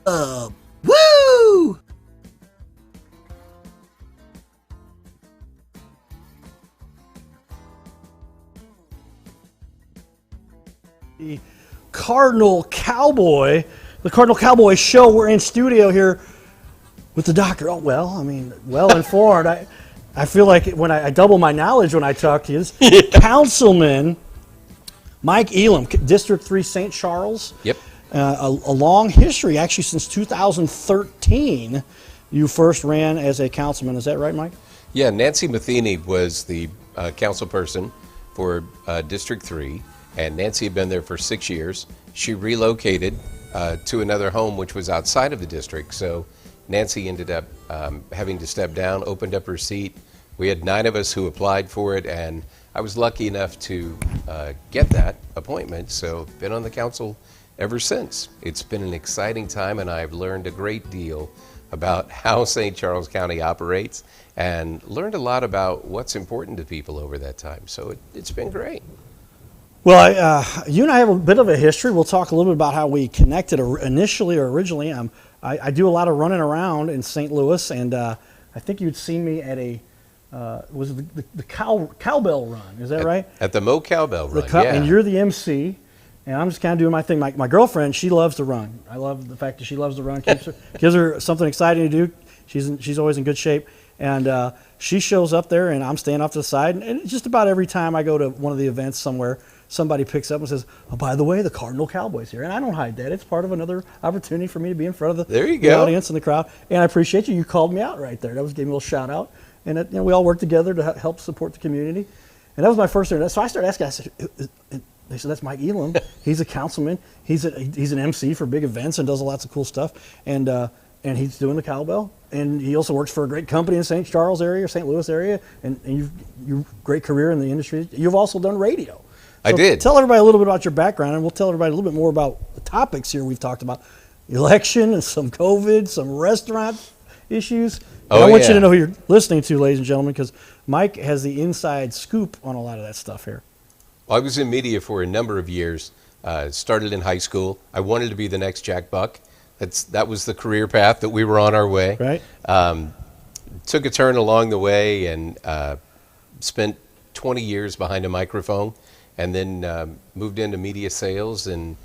Woo! The Cardinal Cowboy show. We're in studio here with the doctor. Oh, well, I mean, well informed. I feel like when I double my knowledge when I talk to you. Councilman Mike Elam, District 3, St. Charles. Yep. A long history, actually, since 2013. You first ran as a councilman. Is that right, Mike? Yeah, Nancy Matheny was the council person for District 3, and Nancy had been there for 6 years. She relocated to another home which was outside of the district, so Nancy ended up having to step down, opened up her seat. We had 9 of us who applied for it, and I was lucky enough to get that appointment, so been on the council ever since. It's been an exciting time, and I've learned a great deal about how St. Charles County operates and learned a lot about what's important to people over that time. So it's been great. Well, you and I have a bit of a history. We'll talk a little bit about how we connected originally. I do a lot of running around in St. Louis, and I think you'd seen me at was it the cowbell run? Is that right? At the Mo Cowbell run, yeah. And you're the MC. And I'm just kind of doing my thing. My girlfriend, she loves to run. I love the fact that she loves to run. Gives her something exciting to do. She's always in good shape. And she shows up there, and I'm standing off to the side. And just about every time I go to one of the events somewhere, somebody picks up and says, "Oh, by the way, the Cardinal Cowboy's here." And I don't hide that. It's part of another opportunity for me to be in front of the audience and the crowd. And I appreciate you. You called me out right there. That was gave me a little shout out. And we all work together to help support the community. And that was my first interview. So I started asking. I said, they said, "That's Mike Elam. He's a councilman. He's an MC for big events and does lots of cool stuff. And he's doing the cowbell. And he also works for a great company in St. Charles area, St. Louis area. And you've great career in the industry. You've also done radio. So I did. Tell everybody a little bit about your background, and we'll tell everybody a little bit more about the topics here we've talked about. Election and some COVID, some restaurant issues. And I want you to know who you're listening to, ladies and gentlemen, because Mike has the inside scoop on a lot of that stuff here. Well, I was in media for a number of years. Started in high school. I wanted to be the next Jack Buck. That was the career path that we were on our way. Right. Took a turn along the way and spent 20 years behind a microphone, and then moved into media sales and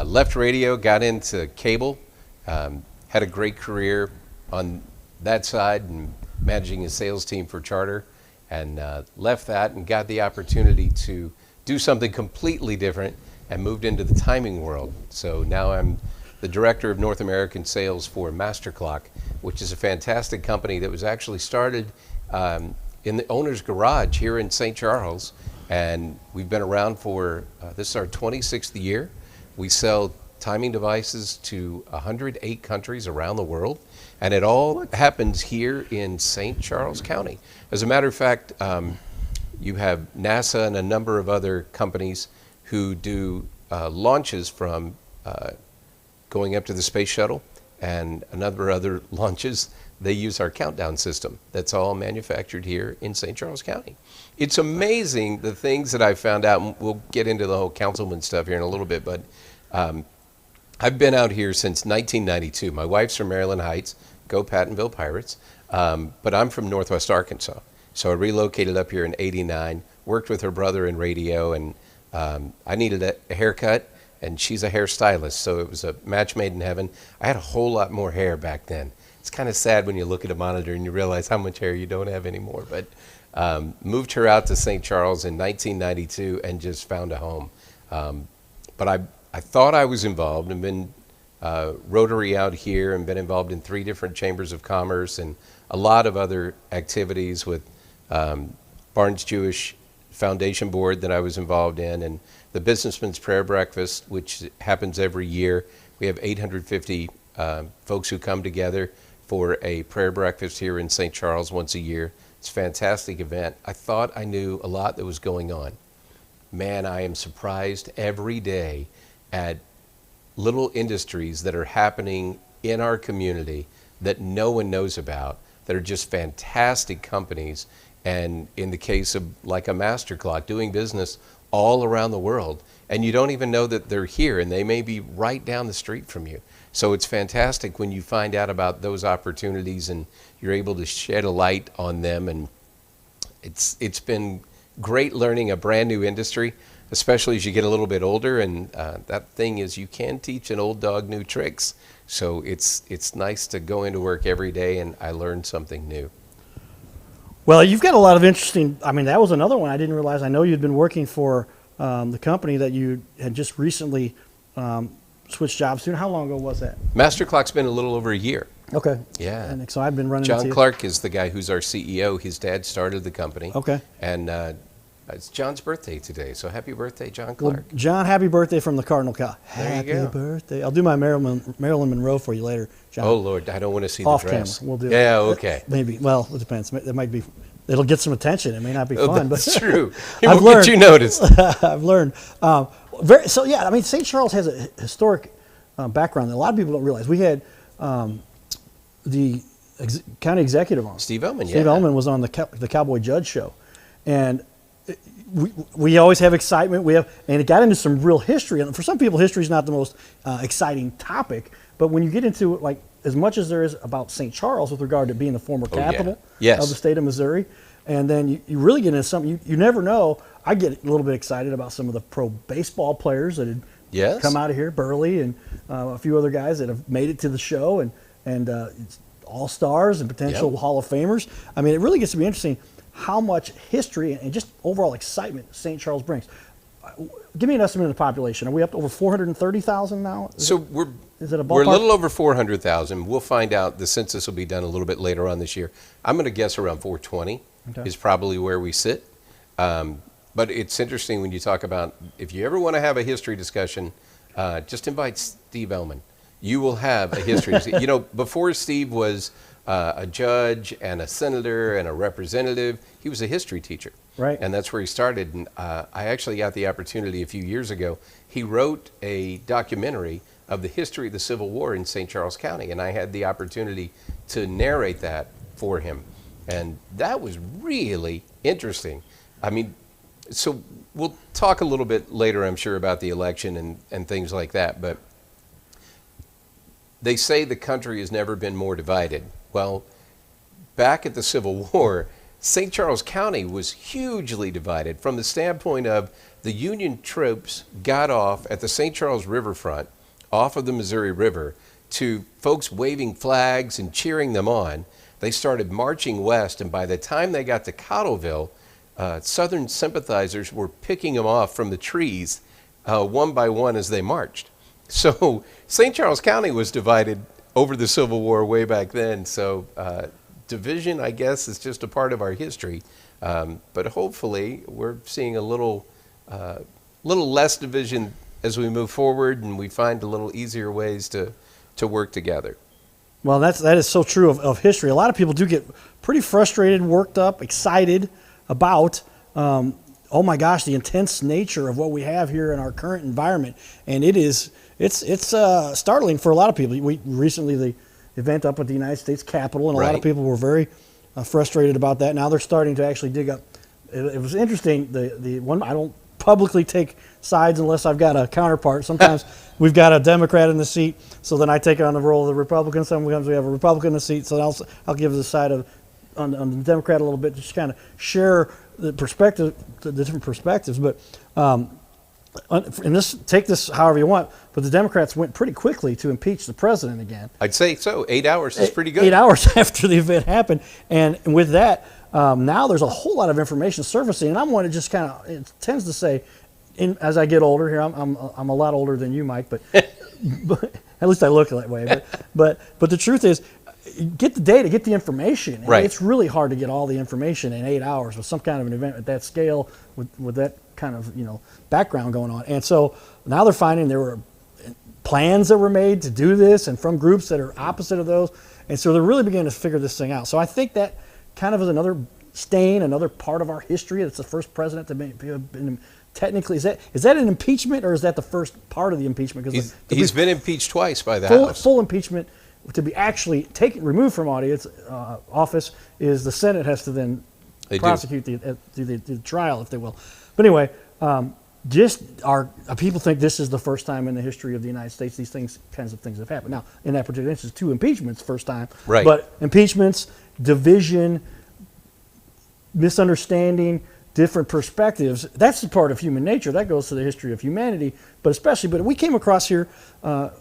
left radio, got into cable, had a great career on that side and managing a sales team for Charter, and left that and got the opportunity to do something completely different and moved into the timing world. So now I'm the director of North American sales for Masterclock, which is a fantastic company that was actually started in the owner's garage here in St. Charles. And we've been around for, this is our 26th year. We sell timing devices to 108 countries around the world. And it all happens here in St. Charles County. As a matter of fact, you have NASA and a number of other companies who do launches from going up to the space shuttle and a number of other launches. They use our countdown system. That's all manufactured here in St. Charles County. It's amazing the things that I've found out, and we'll get into the whole councilman stuff here in a little bit, but I've been out here since 1992. My wife's from Maryland Heights, go Pattonville Pirates, but I'm from Northwest Arkansas. So I relocated up here in '89, worked with her brother in radio, and I needed a haircut, and she's a hairstylist, so it was a match made in heaven. I had a whole lot more hair back then. It's kind of sad when you look at a monitor and you realize how much hair you don't have anymore, but moved her out to St. Charles in 1992 and just found a home. But I thought I was involved and been Rotary out here and been involved in 3 different chambers of commerce and a lot of other activities with Barnes Jewish Foundation Board that I was involved in, and the Businessman's Prayer Breakfast, which happens every year. We have 850 folks who come together for a prayer breakfast here in St. Charles once a year. It's a fantastic event. I thought I knew a lot that was going on. Man, I am surprised every day at little industries that are happening in our community that no one knows about, that are just fantastic companies. And in the case of like a Masterclock, doing business all around the world, and you don't even know that they're here, and they may be right down the street from you. So it's fantastic when you find out about those opportunities and you're able to shed a light on them. And it's been great learning a brand new industry, especially as you get a little bit older. And that thing is, you can teach an old dog new tricks. So it's nice to go into work every day and I learned something new. Well, you've got a lot of interesting. I mean, that was another one I didn't realize. I know you'd been working for the company that you had just recently switched jobs to. How long ago was that? Master Clock's been a little over a year. Okay. Yeah. And so I've been running John into Clark is the guy who's our CEO. His dad started the company. Okay. And it's John's birthday today, so happy birthday, John Well, Clark. John, happy birthday from the Cardinal Cow. There you Happy go. birthday. I'll do my Marilyn Monroe for you later, John. Oh, Lord, I don't want to see Off the dress. camera. We'll do Yeah, it. okay. Maybe. Well, it depends. It might be. It'll get some attention. It may not be Oh, fun, that's but true. It I've will get you learned. noticed. I've learned. So yeah, I mean, St. Charles has a historic background that a lot of people don't realize. We had the county executive on. Steve Elam, Steve Elam was on the Cowboy Judge show, and we always have excitement. And it got into some real history. And for some people, history is not the most exciting topic. But when you get into like as much as there is about St. Charles with regard to being the former capital Yes. of the state of Missouri, and then you really get into something you never know. I get a little bit excited about some of the pro baseball players that had come out of here, Burley and a few other guys that have made it to the show, and it's all-stars and potential Hall of Famers. I mean, it really gets to be interesting how much history and just overall excitement St. Charles brings. Give me an estimate of the population. Are we up to over 430,000 now? Is it a ballpark? We're a little over 400,000. We'll find out. The census will be done a little bit later on this year. I'm going to guess around 420 is probably where we sit. But it's interesting when you talk about, if you ever want to have a history discussion, just invite Steve Elam. You will have a history. You know, before Steve was a judge and a senator and a representative, he was a history teacher. Right. And that's where he started. And I actually got the opportunity a few years ago. He wrote a documentary of the history of the Civil War in St. Charles County. And I had the opportunity to narrate that for him. And that was really interesting. I mean, so we'll talk a little bit later, I'm sure, about the election and things like that. But they say the country has never been more divided. Well, back at the Civil War, St. Charles County was hugely divided from the standpoint of the Union troops got off at the St. Charles riverfront, off of the Missouri River, to folks waving flags and cheering them on. They started marching west, and by the time they got to Cottleville, Southern sympathizers were picking them off from the trees one by one as they marched. So St. Charles County was divided over the Civil War way back then. So division, I guess, is just a part of our history. But hopefully we're seeing a little less division as we move forward, and we find a little easier ways to work together. Well, that is so true of history. A lot of people do get pretty frustrated, worked up, excited about, oh my gosh, the intense nature of what we have here in our current environment, and it's startling for a lot of people. We recently the event up at the United States Capitol, and a lot of people were very frustrated about that. Now they're starting to actually dig up. It was interesting. The one, I don't publicly take sides unless I've got a counterpart. Sometimes we've got a Democrat in the seat, so then I take on the role of the Republican. Sometimes we have a Republican in the seat, so I'll give the side of on the Democrat a little bit, just kind of share the perspective, the different perspectives. But and take this however you want, but the Democrats went pretty quickly to impeach the president again. I'd say so. 8 hours is pretty good. 8 hours after the event happened, and with that, now there's a whole lot of information surfacing, and I'm one that just kind of it tends to say, as I get older here, I'm a lot older than you, Mike, but at least I look that way. But the truth is, get the data, get the information. And it's really hard to get all the information in 8 hours with some kind of an event at that scale, with that kind of background going on. And so now they're finding there were plans that were made to do this, and from groups that are opposite of those. And so they're really beginning to figure this thing out. So I think that kind of is another stain, another part of our history. It's the first president to be technically, is that an impeachment, or is that the first part of the impeachment? Because he's been impeached twice by the House. Full impeachment to be actually removed from office is the Senate has to then prosecute the trial, if they will. But anyway, just people think this is the first time in the history of the United States these kinds of things have happened. Now, in that particular instance, 2 impeachments, first time. Right. But impeachments, division, misunderstanding, different perspectives, that's the part of human nature. That goes to the history of humanity, but we came across here, a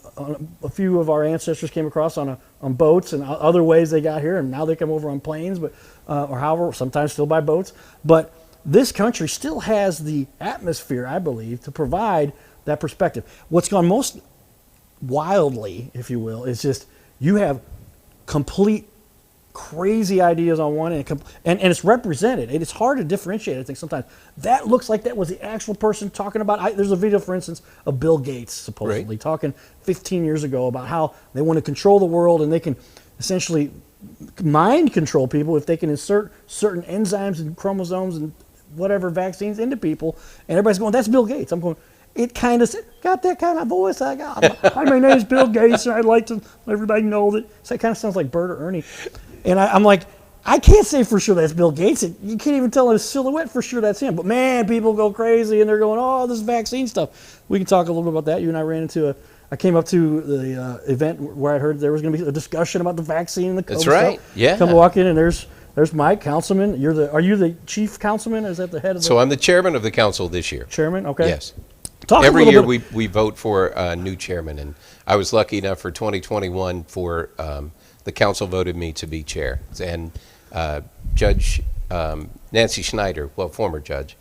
few of our ancestors came across on boats and other ways they got here, and now they come over on planes, but or however, sometimes still by boats. But this country still has the atmosphere, I believe, to provide that perspective. What's gone most wildly, if you will, is just you have complete crazy ideas on one end, and it's represented. It's hard to differentiate, I think, sometimes. That looks like that was the actual person talking about. There's a video, for instance, of Bill Gates, supposedly, talking 15 years ago about how they want to control the world, and they can essentially mind control people if they can insert certain enzymes and chromosomes and whatever vaccines into people, and everybody's going, that's Bill Gates. I'm going, it kind of got that kind of voice I got. Hi, my name is Bill Gates, and I'd like to let everybody know that. So it kind of sounds like Bert or Ernie. And I'm like, I can't say for sure that's Bill Gates. You can't even tell his silhouette for sure that's him. But man, people go crazy, and they're going, oh, this vaccine stuff. We can talk a little bit about that. You and I ran into I came up to the event where I heard there was going to be a discussion about the vaccine and the COVID. That's right. Stuff. Yeah. Come walk in, and there's Mike, Councilman. Are you the chief councilman? Is that the head of the? So I'm the chairman of the council this year. Chairman? Okay. Yes. Talk Every year we vote for a new chairman, and I was lucky enough for 2021 for the council voted me to be chair. And Judge Nancy Schneider, well, former judge,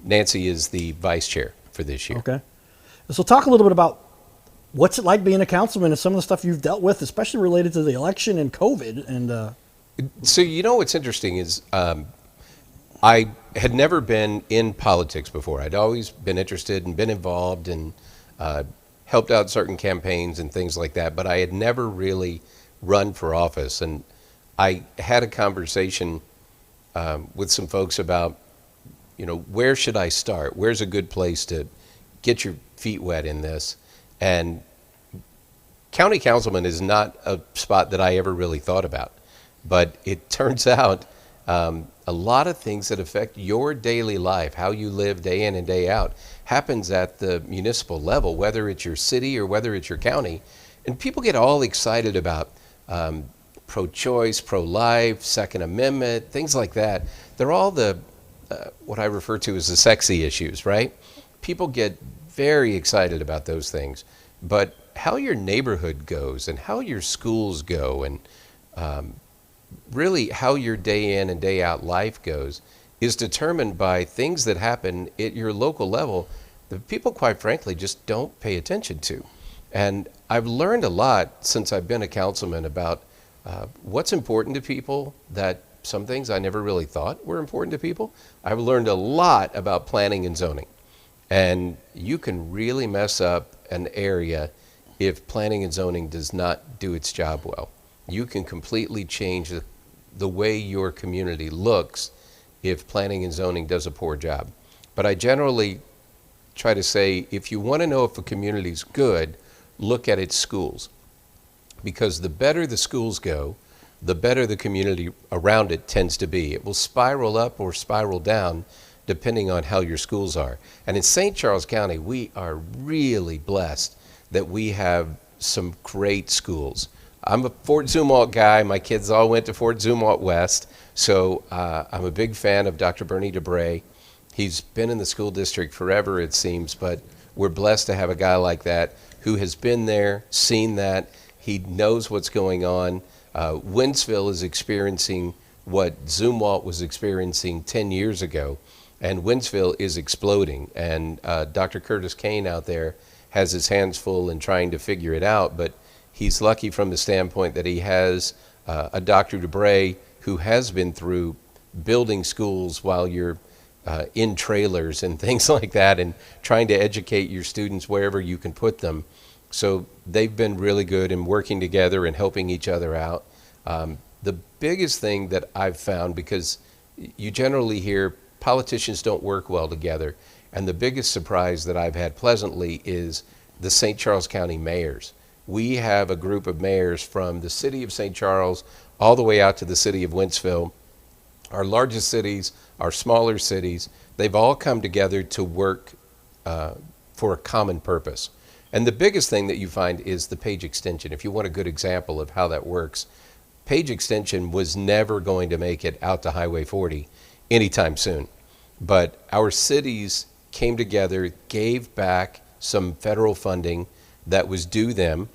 Nancy is the vice chair for this year. Okay. So talk a little bit about what's it like being a councilman and some of the stuff you've dealt with, especially related to the election and COVID. And So what's interesting is I had never been in politics before. I'd always been interested and been involved and helped out certain campaigns and things like that, but I had never really run for office. And I had a conversation with some folks about, where should I start? Where's a good place to get your feet wet in this? And county councilman is not a spot that I ever really thought about. But it turns out a lot of things that affect your daily life, how you live day in and day out, happens at the municipal level, whether it's your city or whether it's your county. And people get all excited about pro-choice, pro-life, Second Amendment, things like that. They're all the, what I refer to as the sexy issues, right? People get very excited about those things. But how your neighborhood goes and how your schools go and really how your day in and day out life goes is determined by things that happen at your local level that people, quite frankly, just don't pay attention to. And I've learned a lot since I've been a councilman about what's important to people, that some things I never really thought were important to people. I've learned a lot about planning and zoning. And you can really mess up an area if planning and zoning does not do its job well. You can completely change the way your community looks if planning and zoning does a poor job. But I generally try to say, if you want to know if a community's good, look at its schools. Because the better the schools go, the better the community around it tends to be. It will spiral up or spiral down depending on how your schools are. And in St. Charles County, we are really blessed that we have some great schools. I'm a Fort Zumwalt guy. My kids all went to Fort Zumwalt West, so I'm a big fan of Dr. Bernie DeBray. He's been in the school district forever, it seems, but we're blessed to have a guy like that who has been there, seen that. He knows what's going on. Wentzville is experiencing what Zumwalt was experiencing 10 years ago, and Wentzville is exploding. And Dr. Curtis Kane out there has his hands full in trying to figure it out, but he's lucky from the standpoint that he has a Dr. DeBray who has been through building schools while you're in trailers and things like that, and trying to educate your students wherever you can put them. So they've been really good in working together and helping each other out. The biggest thing that I've found, because you generally hear politicians don't work well together, and the biggest surprise that I've had pleasantly is the St. Charles County mayors. We have a group of mayors from the city of St. Charles all the way out to the city of Wentzville our largest cities, our smaller cities, they've all come together to work for a common purpose. And the biggest thing that you find is the Page extension. If you want a good example of how that works, Page extension was never going to make it out to Highway 40 anytime soon. But our cities came together, gave back some federal funding that was due them.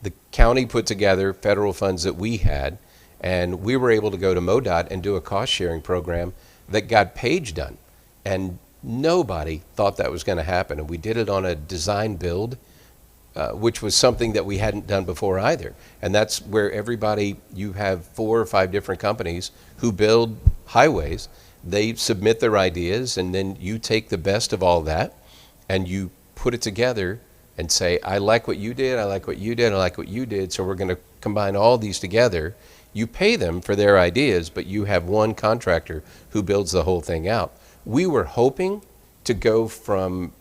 The county put together federal funds that we had, and we were able to go to MoDOT and do a cost-sharing program that got Page done. And nobody thought that was going to happen. And we did it on a design build, which was something that we hadn't done before either. And that's where everybody, you have 4 or 5 different companies who build highways. They submit their ideas, and then you take the best of all that, and you put it together and say, I like what you did, I like what you did, I like what you did, so we're going to combine all these together. You pay them for their ideas, but you have one contractor who builds the whole thing out. We were hoping to go from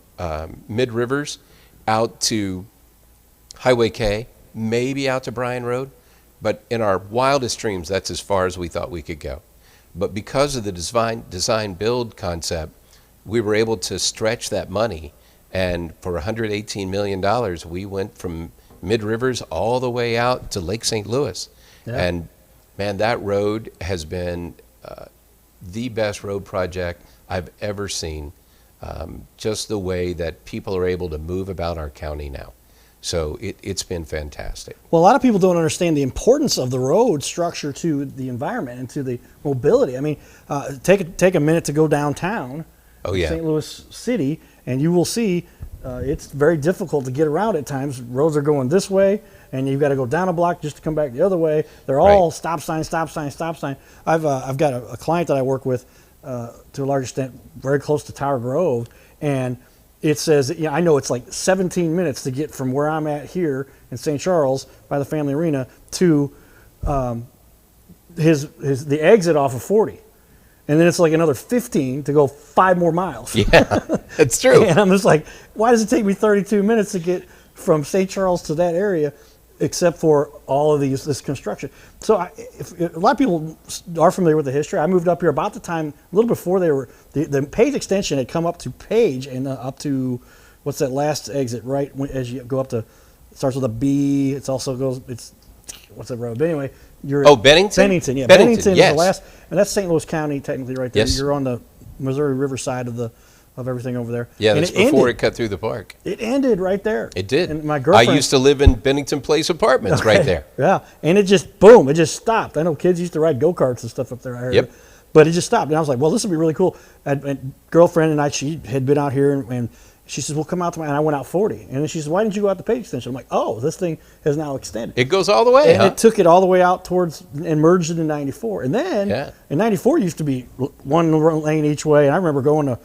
Mid-Rivers out to Highway K, maybe out to Bryan Road, but in our wildest dreams, that's as far as we thought we could go. But because of the design build concept, we were able to stretch that money, and for $118 million, we went from Mid-Rivers all the way out to Lake St. Louis. Yeah. And man, that road has been the best road project I've ever seen. Just the way that people are able to move about our county now. So it's been fantastic. Well, a lot of people don't understand the importance of the road structure to the environment and to the mobility. I mean, take a minute to go downtown, St. Louis City, and you will see it's very difficult to get around at times. Roads are going this way, and you've got to go down a block just to come back the other way. They're all stop sign, stop sign, stop sign. I've got a client that I work with to a large extent very close to Tower Grove, and it says, I know it's like 17 minutes to get from where I'm at here in St. Charles by the Family Arena to the exit off of 40. And then it's like another 15 to go 5 more miles. Yeah, it's true. And I'm just like, why does it take me 32 minutes to get from St. Charles to that area, except for all of this construction? So a lot of people are familiar with the history. I moved up here about the time, a little before the Page extension had come up to Page and up to, what's that last exit, right? As you go up to, it starts with a B. It also goes, what's that road? But anyway, Bennington? Bennington, yeah. Bennington, yes. Is the last, and that's St. Louis County technically right there. Yes. You're on the Missouri River side of everything over there. Yeah, that's before it cut through the park. It ended right there. It did. And my girlfriend, I used to live in Bennington Place Apartments right there. Yeah, and it just, boom, it just stopped. I know kids used to ride go-karts and stuff up there. I heard. Yep. But it just stopped. And I was like, well, this would be really cool. And girlfriend and I, she had been out here, and she says, well, come out to and I went out 40. And then she says, why didn't you go out the Page extension? I'm like, oh, this thing has now extended. It goes all the way, and it took it all the way out towards, and merged into 94. And then, in 94, used to be one lane each way. And I remember going down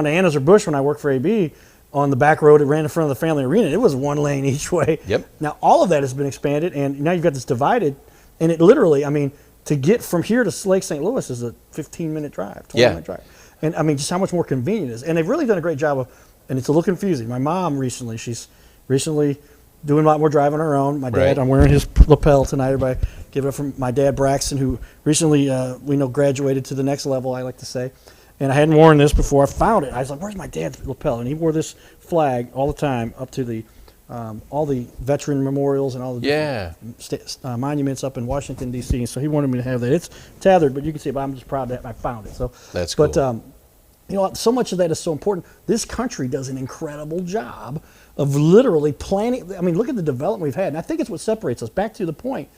to Anheuser-Busch when I worked for AB on the back road. It ran in front of the Family Arena. It was 1 lane each way. Yep. Now, all of that has been expanded, and now you've got this divided. And it literally, I mean, to get from here to Lake St. Louis is a 15-minute drive, 20-minute drive. And I mean, just how much more convenient it is. And they've really done a great job of, and it's a little confusing. My mom she's recently doing a lot more driving on her own. My dad, I'm wearing his lapel tonight. Everybody give it up for my dad, Braxton, who recently, graduated to the next level, I like to say. And I hadn't worn this before. I found it. I was like, where's my dad's lapel? And he wore this flag all the time up to all the veteran memorials and all the monuments up in Washington, D.C. So he wanted me to have that. It's tethered, but you can see it. But I'm just proud that I found it. So that's cool. But so much of that is so important. This country does an incredible job of literally planning. I mean, look at the development we've had. And I think it's what separates us. Back to the point,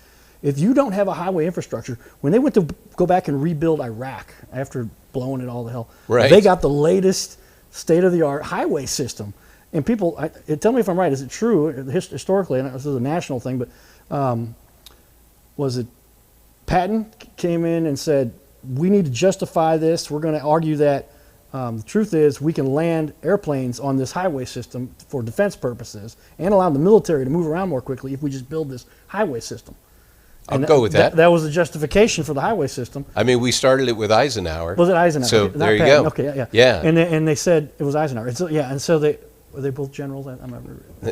if you don't have a highway infrastructure, when they went to go back and rebuild Iraq after blowing it all to hell, they got the latest state-of-the-art highway system. And people, tell me if I'm right, is it true, historically, and this is a national thing, but was it Patton came in and said, we need to justify this. We're going to argue that the truth is we can land airplanes on this highway system for defense purposes and allow the military to move around more quickly if we just build this highway system. I'll go with that. That was the justification for the highway system. I mean, we started it with Eisenhower. Was it Eisenhower? So okay, there you Patton. go. Okay, yeah. And they said it was Eisenhower. And so, and so were they both generals? I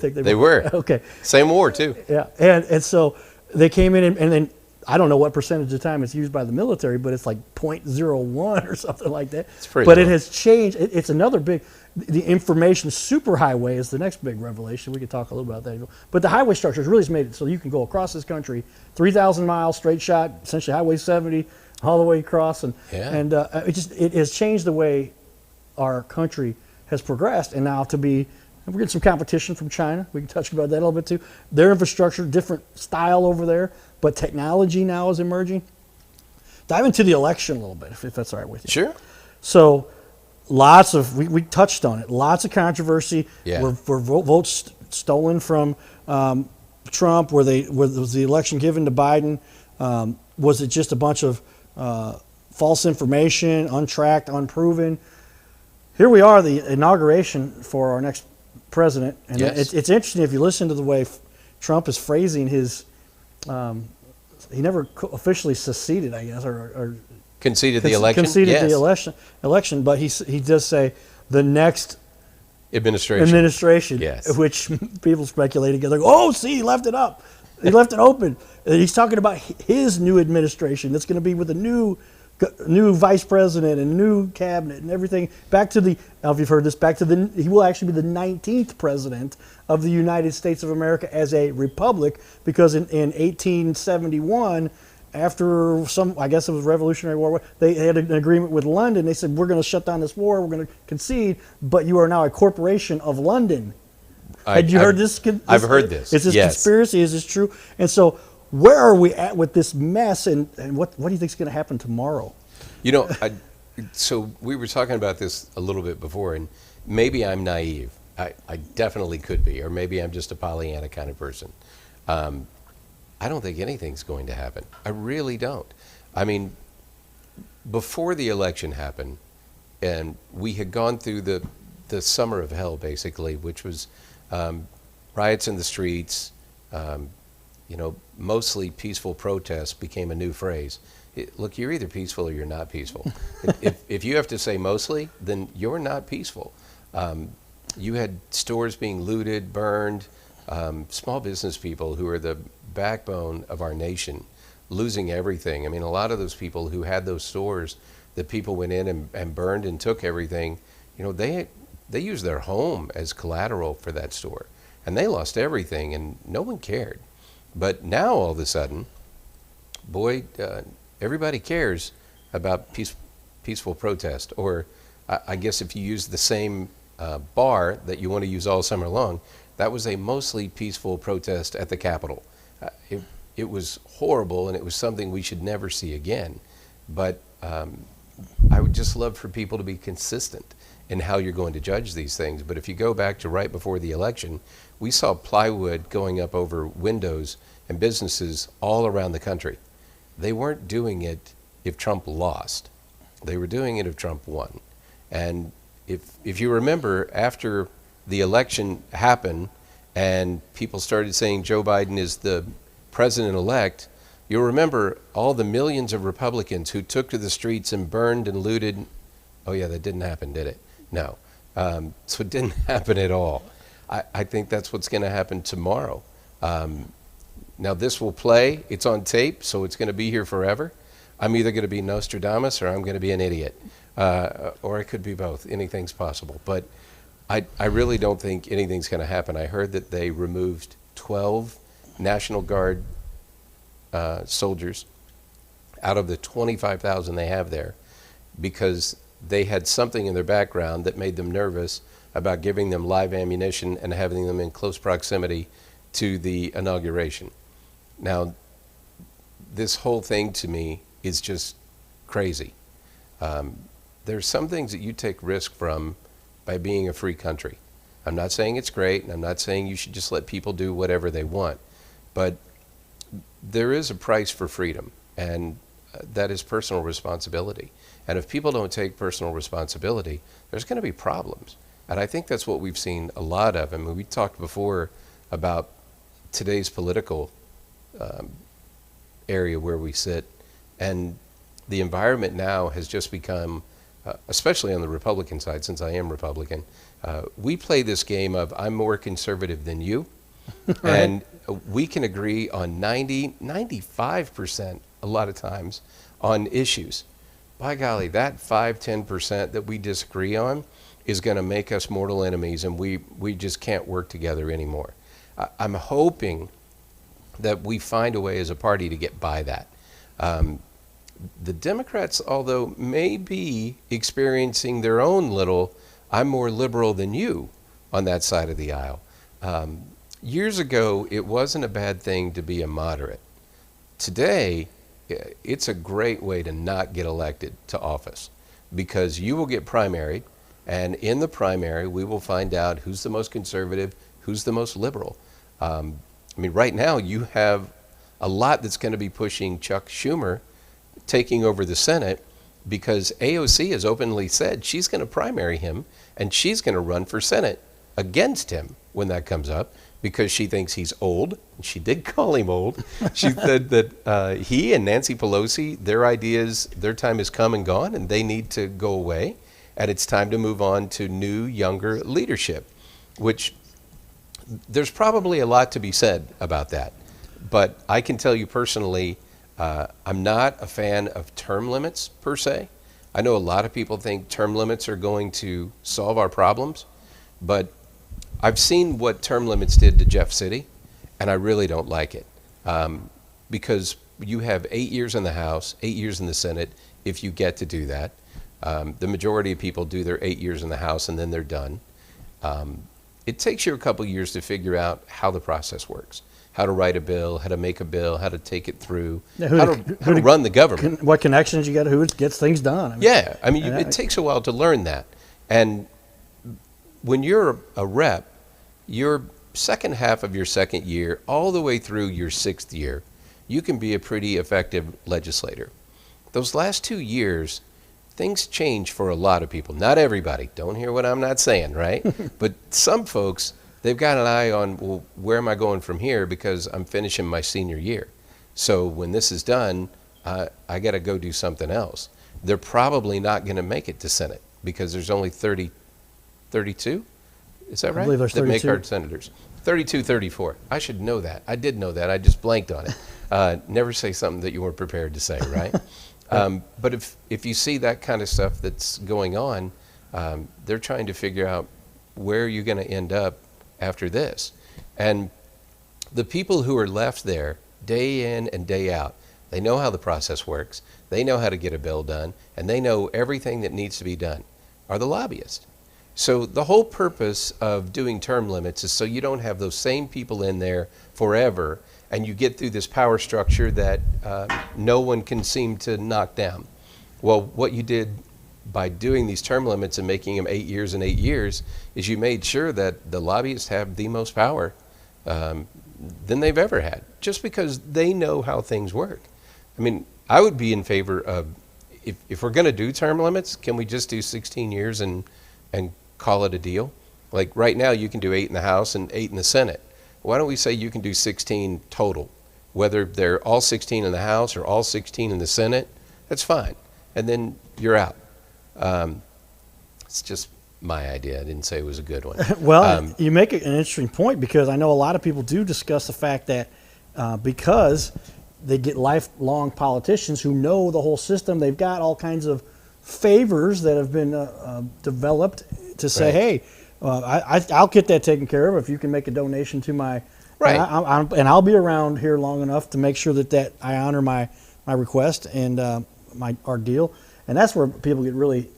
think they were. Okay. Same war too. Yeah, and so they came in and then I don't know what percentage of the time it's used by the military, but it's like 0.01 or something like that. It's pretty but low. it has changed. It's another big, the information superhighway is the next big revelation. We could talk a little about that. But the highway structure has really made it so you can go across this country, 3,000 miles straight shot, essentially Highway 70, all the way across. And it has changed the way our country has progressed. And now we're getting some competition from China. We can touch about that a little bit too. Their infrastructure, different style over there, but technology now is emerging. Dive into the election a little bit, if that's all right with you. Sure. So, we touched on it. Lots of controversy. Yeah. Were votes stolen from Trump? Was the election given to Biden? Was it just a bunch of false information, untracked, unproven? Here we are, the inauguration for our next president, and yes. it's interesting if you listen to the way Trump is phrasing his. He never officially seceded, I guess, or conceded the election. Conceded yes. the election, but he does say the next administration. Yes. Which people speculate together. Oh, see, he left it up. He left it open. And he's talking about his new administration that's going to be with a new vice president and new cabinet and everything. Back to I don't know if you've heard this, he will actually be the 19th president of the United States of America as a republic, because in 1871, after I guess it was Revolutionary War, they had an agreement with London. They said, we're going to shut down this war, we're going to concede, but you are now a corporation of London. Had you heard this? I've heard this. Is this yes. conspiracy? Is this true? And so, where are we at with this mess, and what do you think is going to happen tomorrow? You know, so we were talking about this a little bit before, and maybe I'm naive. I definitely could be, or maybe I'm just a Pollyanna kind of person. I don't think anything's going to happen. I really don't. I mean, before the election happened, and we had gone through the summer of hell, basically, which was riots in the streets, mostly peaceful protests became a new phrase. Look, you're either peaceful or you're not peaceful. if you have to say mostly, then you're not peaceful. You had stores being looted, burned, small business people who are the backbone of our nation losing everything. I mean, a lot of those people who had those stores that people went in and burned and took everything, they used their home as collateral for that store. And they lost everything, and no one cared. But now, all of a sudden, everybody cares about peaceful protest. Or I guess if you use the same bar that you want to use all summer long, that was a mostly peaceful protest at the Capitol. It was horrible, and it was something we should never see again. But I would just love for people to be consistent in how you're going to judge these things. But if you go back to right before the election, we saw plywood going up over windows and businesses all around the country. They weren't doing it if Trump lost. They were doing it if Trump won. And if you remember, after the election happened and people started saying Joe Biden is the president-elect, you'll remember all the millions of Republicans who took to the streets and burned and looted. Oh yeah, that didn't happen, did it? No. So it didn't happen at all. I think that's what's going to happen tomorrow. Now this will play. It's on tape, so it's going to be here forever. I'm either going to be Nostradamus or I'm going to be an idiot. Or I could be both. Anything's possible. But I really don't think anything's going to happen. I heard that they removed 12 National Guard soldiers out of the 25,000 they have there because they had something in their background that made them nervous about giving them live ammunition and having them in close proximity to the inauguration. Now, this whole thing to me is just crazy. There's some things that you take risk from by being a free country. I'm not saying it's great, and I'm not saying you should just let people do whatever they want, but there is a price for freedom, and that is personal responsibility. And if people don't take personal responsibility, there's going to be problems. And I think that's what we've seen a lot of. I mean, we talked before about today's political area where we sit, and the environment now has just become, especially on the Republican side, since I am Republican, we play this game of I'm more conservative than you, And we can agree on 95% a lot of times on issues. By golly, that 5-10% that we disagree on is going to make us mortal enemies, and we just can't work together anymore. I'm hoping that we find a way as a party to get by that. The Democrats, although may be experiencing their own little, I'm more liberal than you on that side of the aisle. Years ago, it wasn't a bad thing to be a moderate. Today, it's a great way to not get elected to office, because you will get primaried, and in the primary, we will find out who's the most conservative, who's the most liberal. I mean, right now, you have a lot that's going to be pushing Chuck Schumer taking over the Senate, because AOC has openly said she's going to primary him, and she's going to run for Senate against him when that comes up, because she thinks he's old. And she did call him old. She said that he and Nancy Pelosi, their ideas, their time has come and gone, and they need to go away, and it's time to move on to new, younger leadership, which there's probably a lot to be said about that. But I can tell you personally, I'm not a fan of term limits per se. I know a lot of people think term limits are going to solve our problems, but I've seen what term limits did to Jeff City, and I really don't like it, because you have 8 years in the House, 8 years in the Senate, if you get to do that. The majority of people do their 8 years in the House, and then they're done. It takes you a couple years to figure out how the process works, how to write a bill, how to make a bill, how to take it through, how to run the government. What connections you got, who gets things done. I mean, it takes a while to learn that. And when you're a rep, your second half of your second year, all the way through your 6th year, you can be a pretty effective legislator. Those last 2 years, things change for a lot of people. Not everybody. Don't hear what I'm not saying, right? But some folks, they've got an eye on, well, where am I going from here, because I'm finishing my senior year. So when this is done, I got to go do something else. They're probably not going to make it to Senate, because there's only 32? Is that right? I believe there's 32. That make our senators. 32, 34. I should know that. I did know that. I just blanked on it. Never say something that you weren't prepared to say, right? But if you see that kind of stuff that's going on, they're trying to figure out where you're going to end up after this. And the people who are left there day in and day out, they know how the process works, they know how to get a bill done, and they know everything that needs to be done, are the lobbyists. So the whole purpose of doing term limits is so you don't have those same people in there forever, and you get through this power structure that no one can seem to knock down. Well, what you did by doing these term limits and making them 8 years and 8 years is you made sure that the lobbyists have the most power than they've ever had, just because they know how things work. I mean, I would be in favor of, if we're going to do term limits, can we just do 16 years and call it a deal? Like right now, you can do 8 in the House and 8 in the Senate. Why don't we say you can do 16 total? Whether they're all 16 in the House or all 16 in the Senate, that's fine. And then you're out. It's just my idea. I didn't say it was a good one. Well, you make an interesting point, because I know a lot of people do discuss the fact that because they get lifelong politicians who know the whole system, they've got all kinds of favors that have been developed to say, Right. hey, I'll get that taken care of if you can make a donation to my, Right. and I'll be around here long enough to make sure that I honor my request and our deal. And that's where people get really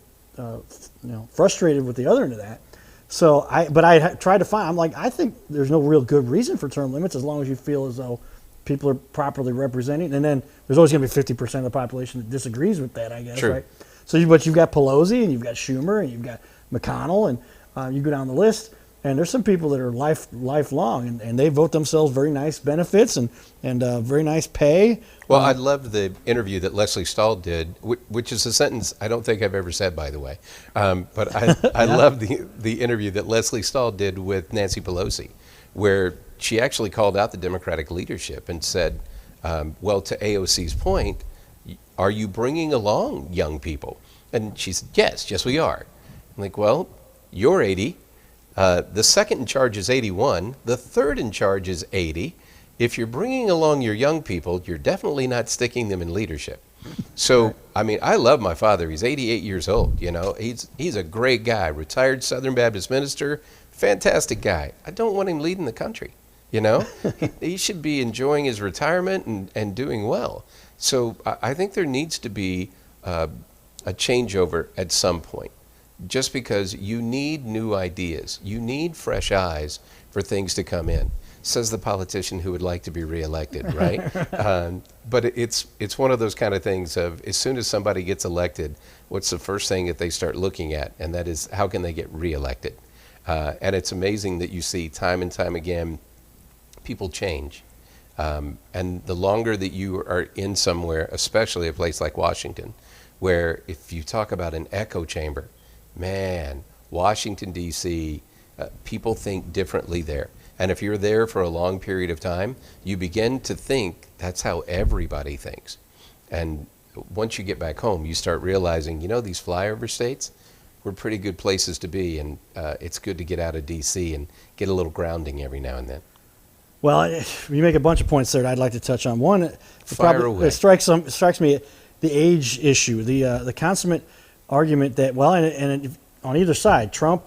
frustrated with the other end of that. So I tried to find, I'm like, I think there's no real good reason for term limits as long as you feel as though people are properly represented. And then there's always going to be 50% of the population that disagrees with that, I guess, True. right? So but you've got Pelosi and you've got Schumer and you've got McConnell, and you go down the list, and there's some people that are lifelong, and they vote themselves very nice benefits and very nice pay. Well, I love the interview that Leslie Stahl did, which is a sentence I don't think I've ever said, by the way. But I love the interview that Leslie Stahl did with Nancy Pelosi, where she actually called out the Democratic leadership and said, well, to AOC's point, are you bringing along young people? And she said, yes, we are. I'm like, well, you're 80. The second in charge is 81. The third in charge is 80. If you're bringing along your young people, you're definitely not sticking them in leadership. So, I mean, I love my father. He's 88 years old. You know, he's a great guy, retired Southern Baptist minister, fantastic guy. I don't want him leading the country. You know, he should be enjoying his retirement and doing well. So I think there needs to be a changeover at some point, just because you need new ideas. You need fresh eyes for things to come in, says the politician who would like to be reelected, right? But it's one of those kind of things of, as soon as somebody gets elected, what's the first thing that they start looking at? And that is, how can they get reelected? And it's amazing that you see time and time again, people change. And the longer that you are in somewhere, especially a place like Washington, where if you talk about an echo chamber, man, Washington, D.C., people think differently there. And if you're there for a long period of time, you begin to think that's how everybody thinks. And once you get back home, you start realizing, you know, these flyover states were pretty good places to be. And it's good to get out of D.C. and get a little grounding every now and then. Well, you make a bunch of points there that I'd like to touch on. One, away. it strikes me the age issue, the consummate argument that, well, and on either side, Trump,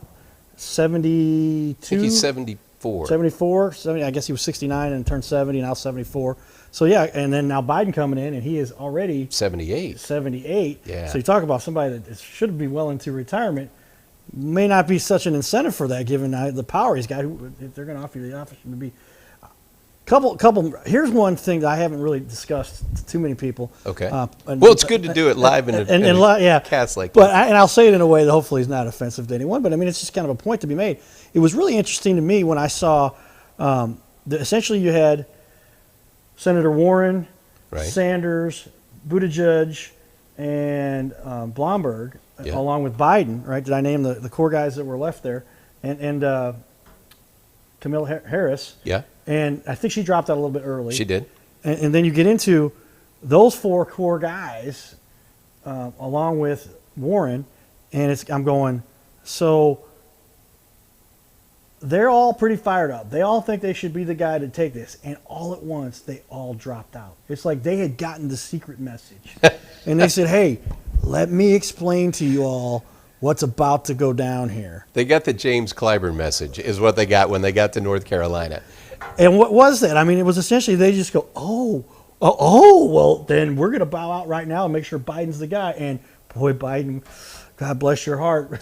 72? I think he's 74. 74, 70, I guess he was 69 and turned 70, now 74. So, yeah, and then now Biden coming in, and he is already 78. 78. Yeah. So you talk about somebody that should be well into retirement, may not be such an incentive for that, given the power he's got. If they're going to offer you the office, to be couple. Here's one thing that I haven't really discussed to too many people. Okay. Well, it's good to do it live in a cast like this. But and I'll say it in a way that hopefully is not offensive to anyone. But I mean, it's just kind of a point to be made. It was really interesting to me when I saw that essentially you had Senator Warren, right, Sanders, Buttigieg, and Blomberg, along with Biden. Right? Did I name the core guys that were left there? And Kamala Harris. Yeah. And I think she dropped out a little bit early. She did. And then you get into those four core guys, along with Warren, and I'm going, so they're all pretty fired up. They all think they should be the guy to take this. And all at once, they all dropped out. It's like they had gotten the secret message. And they said, hey, let me explain to you all what's about to go down here. They got the James Clyburn message is what they got when they got to North Carolina. And what was that? I mean, it was essentially they just go, well, then we're going to bow out right now and make sure Biden's the guy. And boy, Biden, God bless your heart.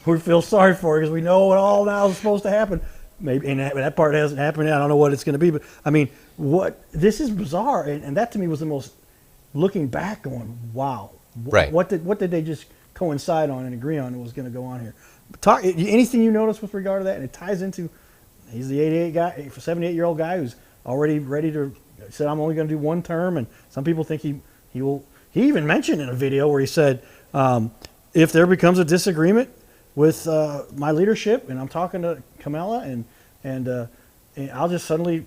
We feel sorry for you because we know what all now is supposed to happen. Maybe, and that part hasn't happened yet. I don't know what it's going to be. But, I mean, this is bizarre. And that to me was the most, looking back going, wow. Right. What did they just coincide on and agree on was going to go on here? Anything you notice with regard to that? And it ties into, he's the 78-year-old guy who's already ready to, said, I'm only going to do one term. And some people think he will. He even mentioned in a video where he said, if there becomes a disagreement with my leadership, and I'm talking to Kamala, and I'll just suddenly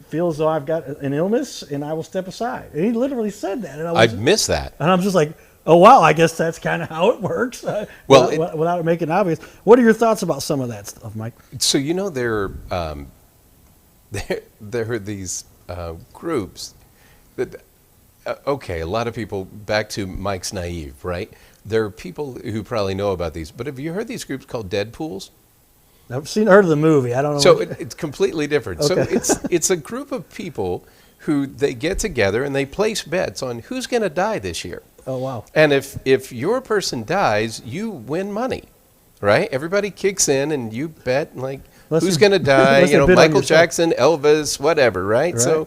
feel as though I've got an illness, and I will step aside. And he literally said that. And I've missed that. And I'm just like, oh, wow, I guess that's kind of how it works, without it making it obvious. What are your thoughts about some of that stuff, Mike? So, you know, there are these groups that, a lot of people, back to Mike's naive, right? There are people who probably know about these, but have you heard these groups called Deadpools? I've heard of the movie. I don't know. So it's completely different. Okay. So it's a group of people who they get together and they place bets on who's going to die this year. Oh, wow. And if your person dies, you win money, right? Everybody kicks in and you bet, like, who's going to die? Michael Jackson, Elvis, whatever, right? So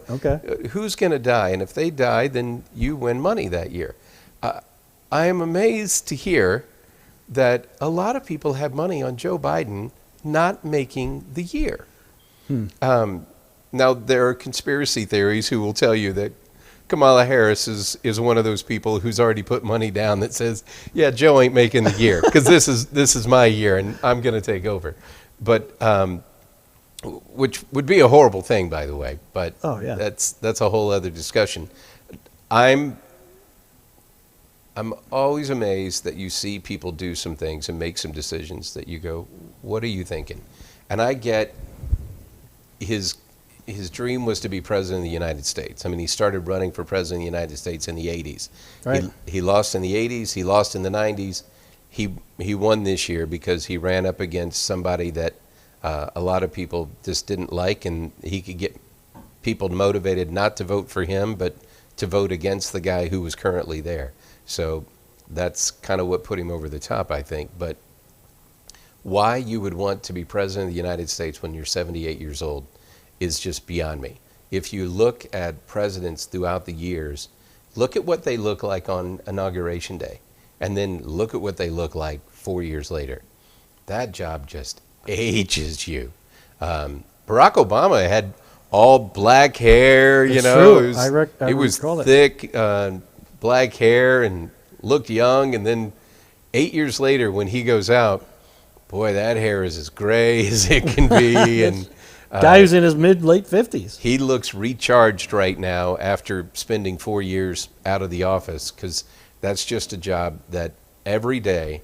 who's going to die? And if they die, then you win money that year. I am amazed to hear that a lot of people have money on Joe Biden not making the year. Now, there are conspiracy theories who will tell you that Kamala Harris is one of those people who's already put money down that says, yeah, Joe ain't making the year because this is my year and I'm going to take over. But which would be a horrible thing, by the way. But that's a whole other discussion. I'm I'm always amazed that you see people do some things and make some decisions that you go, what are you thinking? And I get his dream was to be president of the United States. I mean, he started running for president of the United States in the 80s. Right. He lost in the 80s. He lost in the 90s. He won this year because he ran up against somebody that a lot of people just didn't like, and he could get people motivated not to vote for him, but to vote against the guy who was currently there. So that's kind of what put him over the top, I think. But why you would want to be president of the United States when you're 78 years old is just beyond me. If you look at presidents throughout the years, look at what they look like on Inauguration Day, and then look at what they look like 4 years later. That job just ages you. Barack Obama had all black hair, you It's know. true. I It was recall that. thick black hair and looked young, and then 8 years later when he goes out, boy, that hair is as gray as it can be. And Guy who's in his late 50s. he looks recharged right now after spending 4 years out of the office, because that's just a job that every day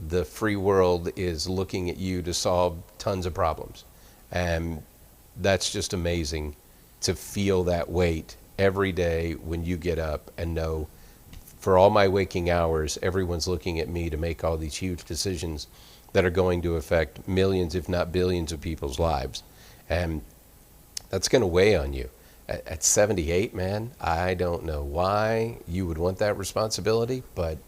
the free world is looking at you to solve tons of problems. And that's just amazing to feel that weight every day when you get up and know, for all my waking hours, everyone's looking at me to make all these huge decisions that are going to affect millions, if not billions, of people's lives. And that's going to weigh on you. At 78, man, I don't know why you would want that responsibility, but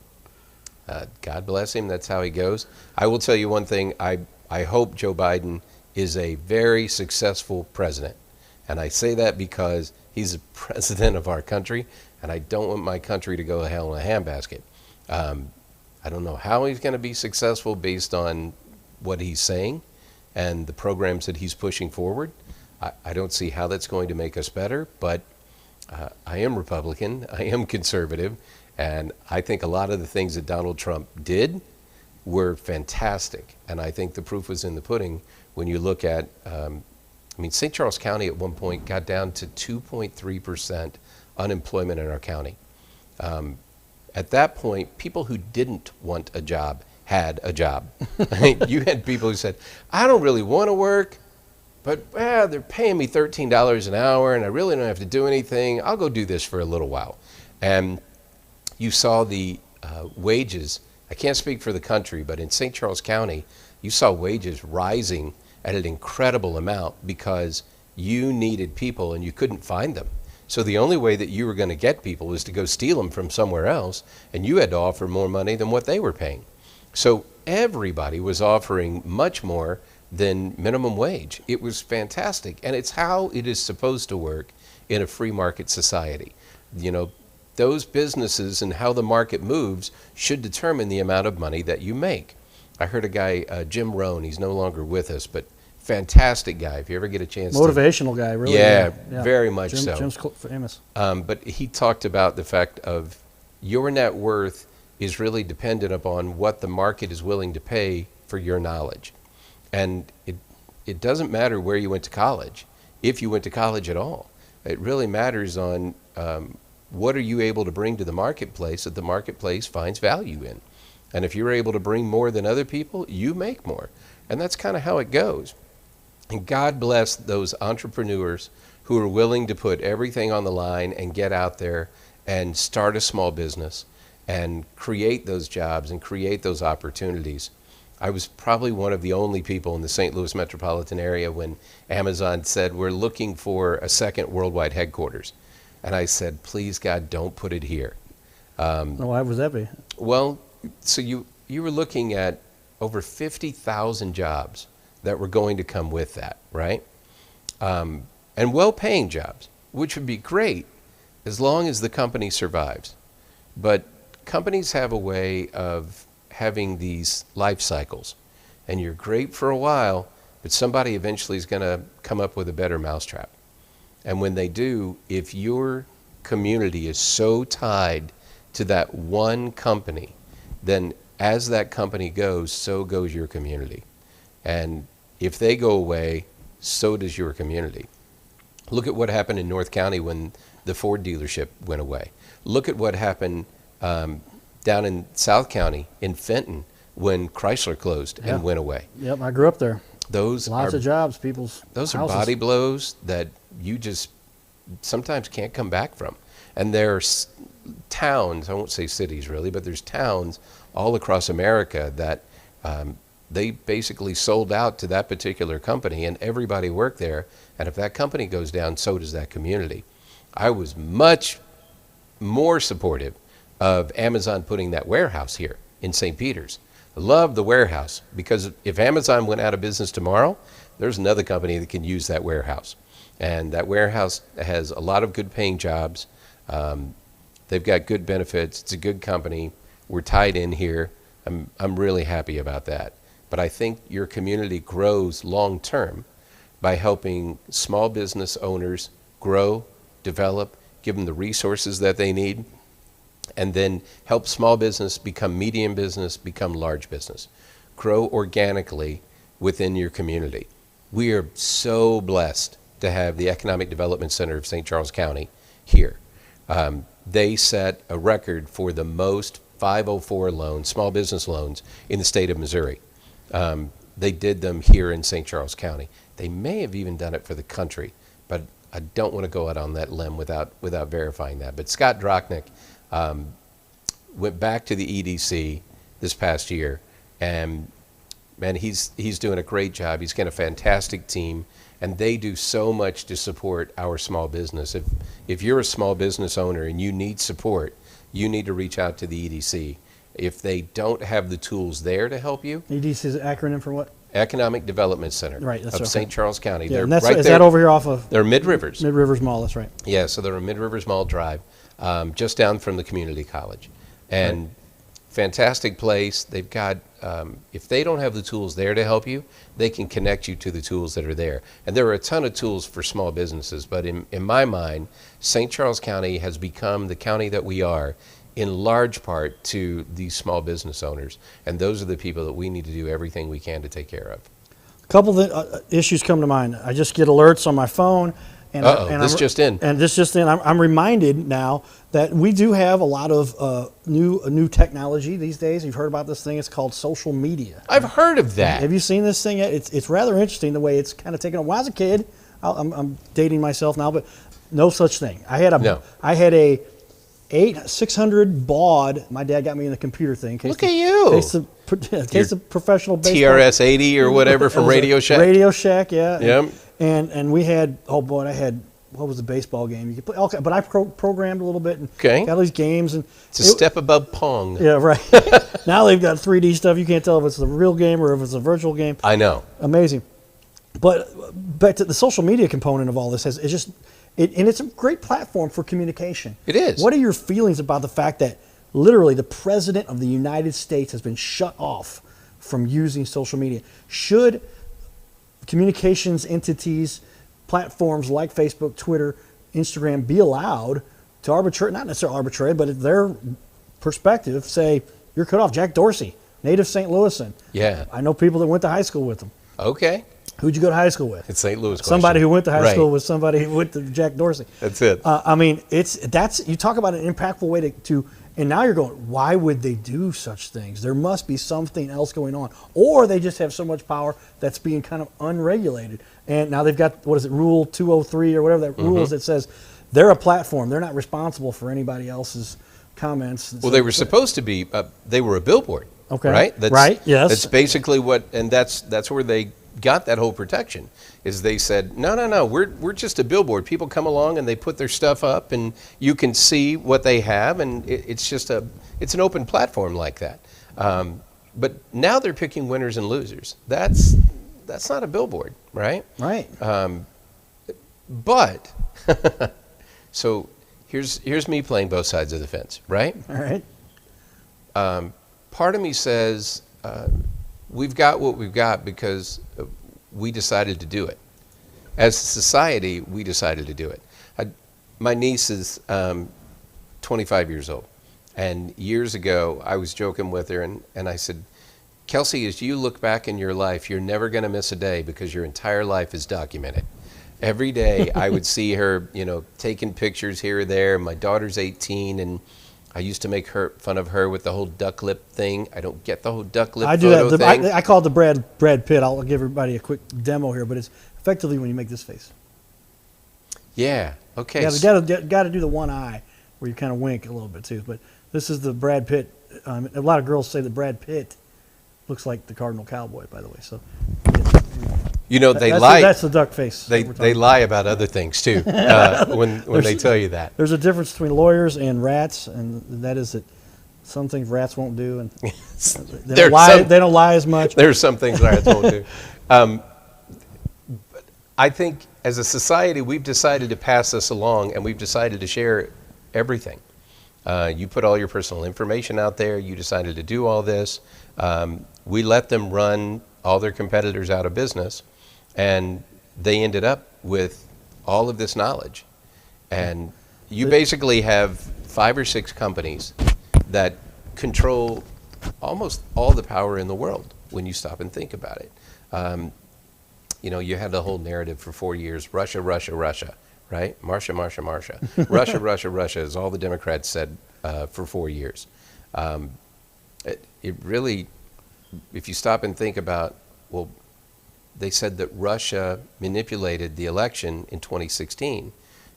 God bless him, that's how he goes. I will tell you one thing, I hope Joe Biden is a very successful president. And I say that because he's the president of our country, and I don't want my country to go to hell in a handbasket. I don't know how he's going to be successful based on what he's saying and the programs that he's pushing forward. I don't see how that's going to make us better, but I am Republican, I am conservative, and I think a lot of the things that Donald Trump did were fantastic. And I think the proof was in the pudding when you look at, St. Charles County at one point got down to 2.3% unemployment in our county. At that point, people who didn't want a job had a job. You had people who said, I don't really want to work, but they're paying me $13 an hour and I really don't have to do anything. I'll go do this for a little while. And you saw the wages, I can't speak for the country, but in St. Charles County, you saw wages rising at an incredible amount because you needed people and you couldn't find them. So the only way that you were going to get people was to go steal them from somewhere else, and you had to offer more money than what they were paying. So everybody was offering much more than minimum wage. It was fantastic, and it's how it is supposed to work in a free market society. You know, those businesses and how the market moves should determine the amount of money that you make. I heard a guy, Jim Rohn, he's no longer with us, but fantastic guy. If you ever get a chance Motivational guy, really. Yeah, very much so. Jim's famous. But he talked about the fact of your net worth is really dependent upon what the market is willing to pay for your knowledge. And it doesn't matter where you went to college, if you went to college at all. It really matters on what are you able to bring to the marketplace that the marketplace finds value in. And if you're able to bring more than other people, you make more. And that's kind of how it goes. And God bless those entrepreneurs who are willing to put everything on the line and get out there and start a small business and create those jobs and create those opportunities. I was probably one of the only people in the St. Louis metropolitan area when Amazon said, we're looking for a second worldwide headquarters. And I said, please, God, don't put it here. Why would that be? Well, so you were looking at over 50,000 jobs that were going to come with that, right? And well-paying jobs, which would be great as long as the company survives. But companies have a way of having these life cycles, and you're great for a while, but somebody eventually is going to come up with a better mousetrap. And when they do, if your community is so tied to that one company, then as that company goes, so goes your community. And if they go away, so does your community. Look at what happened in North County when the Ford dealership went away. Look at what happened down in South County, in Fenton, when Chrysler closed and went away. Yep, I grew up there. Those Lots of jobs, people's Those are houses. body blows that you just sometimes can't come back from. And there's towns, I won't say cities really, but there's towns all across America that they basically sold out to that particular company, and everybody worked there. And if that company goes down, so does that community. I was much more supportive of Amazon putting that warehouse here in St. Peter's. I love the warehouse, because if Amazon went out of business tomorrow, there's another company that can use that warehouse. And that warehouse has a lot of good paying jobs. They've got good benefits. It's a good company. We're tied in here. I'm really happy about that. But I think your community grows long term by helping small business owners grow, develop, give them the resources that they need, and then help small business become medium business, become large business. Grow organically within your community. We are so blessed to have the Economic Development Center of St. Charles County here. They set a record for the most 504 loans, small business loans, in the state of Missouri. They did them here in St. Charles County. They may have even done it for the country, but I don't want to go out on that limb without verifying that. But Scott Drochnick went back to the EDC this past year, and man, he's doing a great job. He's got a fantastic team, and they do so much to support our small business. If you're a small business owner and you need support, you need to reach out to the EDC. If they don't have the tools there to help you, EDC is an acronym for what? Economic Development Center Right, that's of okay. St. Charles County. Yeah, They're and that's, right is there. that over here off of They're Mid Rivers. Mid Rivers Mall? That's right. Yeah, so they're on Mid Rivers Mall Drive, just down from the community college. And Right. fantastic place. They've got, if they don't have the tools there to help you, they can connect you to the tools that are there. And there are a ton of tools for small businesses, but in my mind, St. Charles County has become the county that we are in large part to these small business owners. And those are the people that we need to do everything we can to take care of. A couple of issues come to mind. I just get alerts on my phone. And This just in. And this just in. I'm reminded now that we do have a lot of new technology these days. You've heard about this thing. It's called social media. I've heard of that. Have you seen this thing yet? It's rather interesting the way it's kind of taken. When I was a kid, I'm dating myself now, but no such thing. I had a 600 baud. My dad got me in the computer thing. Look at you. In case of professional baseball. TRS 80 or whatever from Radio Shack. Radio Shack, yeah. Yep. And we had, oh boy, I had, what was the baseball game? You could play, okay, but I programmed a little bit and got all these games. And it's a step above Pong. Yeah, right. Now they've got 3D stuff. You can't tell if it's the real game or if it's a virtual game. I know. Amazing. But back to the social media component of all this, and it's a great platform for communication. It is. What are your feelings about the fact that literally the President of the United States has been shut off from using social media? Should communications entities, platforms like Facebook, Twitter, Instagram be allowed to arbitrate, not necessarily arbitrary, but their perspective, say, you're cut off? Jack Dorsey, native St. Louisan. Yeah. I know people that went to high school with him. Okay. Who'd you go to high school with? It's St. Louis. Somebody who went to high Right. school with somebody who went to Jack Dorsey. That's it. I mean, you talk about an impactful way to, and now you're going, why would they do such things? There must be something else going on. Or they just have so much power that's being kind of unregulated. And now they've got, what is it, Rule 203 or whatever that rule is that says they're a platform. They're not responsible for anybody else's comments. Well, they were supposed to be, they were a billboard. Okay. Right? Right, yes. That's basically that's where they got that whole protection, is they said, no, we're just a billboard. People come along and they put their stuff up and you can see what they have, and it's an open platform like that. But now they're picking winners and losers. That's not a billboard, right? Right. But so here's me playing both sides of the fence, right? All right. Part of me says we've got what we've got because we decided to do it. As a society, we decided to do it. My niece is 25 years old, and years ago I was joking with her, and I said, Kelsey, as you look back in your life, you're never going to miss a day because your entire life is documented. Every day I would see her, taking pictures here or there. My daughter's 18, and I used to make fun of her with the whole duck lip thing. I don't get the whole duck lip I do photo that. thing. I call it the Brad Pitt. I'll give everybody a quick demo here, but it's effectively when you make this face. Yeah. Okay. Yeah, you got to do the one eye where you kind of wink a little bit too. But this is the Brad Pitt. A lot of girls say that Brad Pitt looks like the Cardinal Cowboy, by the way. So, You know, they that's lie. That's the duck face. They lie about other things too when they tell you that. There's a difference between lawyers and rats, and that is that some things rats won't do, and they don't lie as much. There are some things rats won't do. But I think as a society, we've decided to pass this along, and we've decided to share everything. You put all your personal information out there. You decided to do all this. We let them run all their competitors out of business, and they ended up with all of this knowledge. And you basically have 5 or 6 companies that control almost all the power in the world when you stop and think about it. You know, you had the whole narrative for 4 years, Russia, Russia, Russia, right? Marsha, Marsha, Marsha. Russia, Russia, Russia is all the Democrats said for 4 years. It really, if you stop and think about, well, they said that Russia manipulated the election in 2016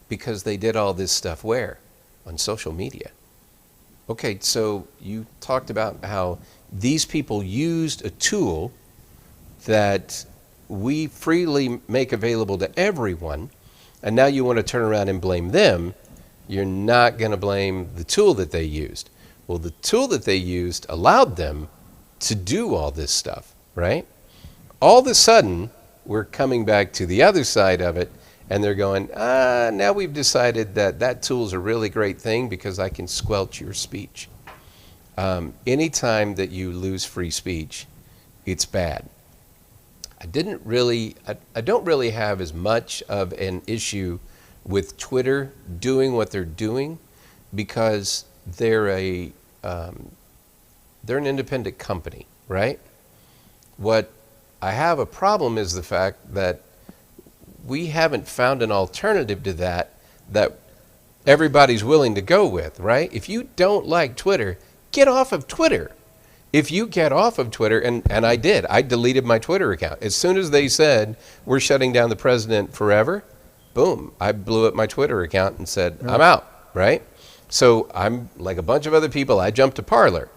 because they did all this stuff where? On social media. Okay, so you talked about how these people used a tool that we freely make available to everyone, and now you want to turn around and blame them. You're not going to blame the tool that they used. Well, the tool that they used allowed them to do all this stuff, right? All of a sudden, we're coming back to the other side of it, and they're going, now we've decided that tool's a really great thing because I can squelch your speech. Anytime that you lose free speech, it's bad. I don't really have as much of an issue with Twitter doing what they're doing because they're an independent company, right? What I have a problem is the fact that we haven't found an alternative to that everybody's willing to go with, right? If you don't like Twitter, get off of Twitter. If you get off of Twitter, and I did, I deleted my Twitter account. As soon as they said, we're shutting down the president forever, boom, I blew up my Twitter account and said, I'm out, right? So I'm like a bunch of other people, I jumped to Parler.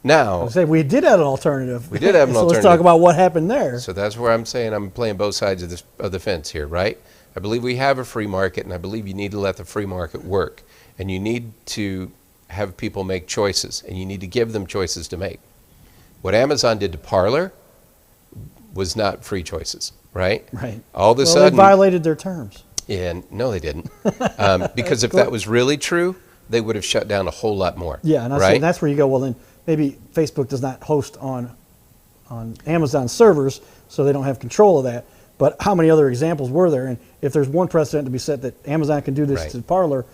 Now, we did have an alternative. We did have an so alternative. Let's talk about what happened there. So that's where I'm saying I'm playing both sides of the fence here, right? I believe we have a free market, and I believe you need to let the free market work. And you need to have people make choices, and you need to give them choices to make. What Amazon did to Parler was not free choices, right? Right. All of a sudden, they violated their terms. Yeah, no, they didn't. Because if that was really true, they would have shut down a whole lot more. Yeah, and that's where you go, well, then maybe Facebook does not host on Amazon servers, so they don't have control of that. But how many other examples were there? And if there's one precedent to be set that Amazon can do this to Parler,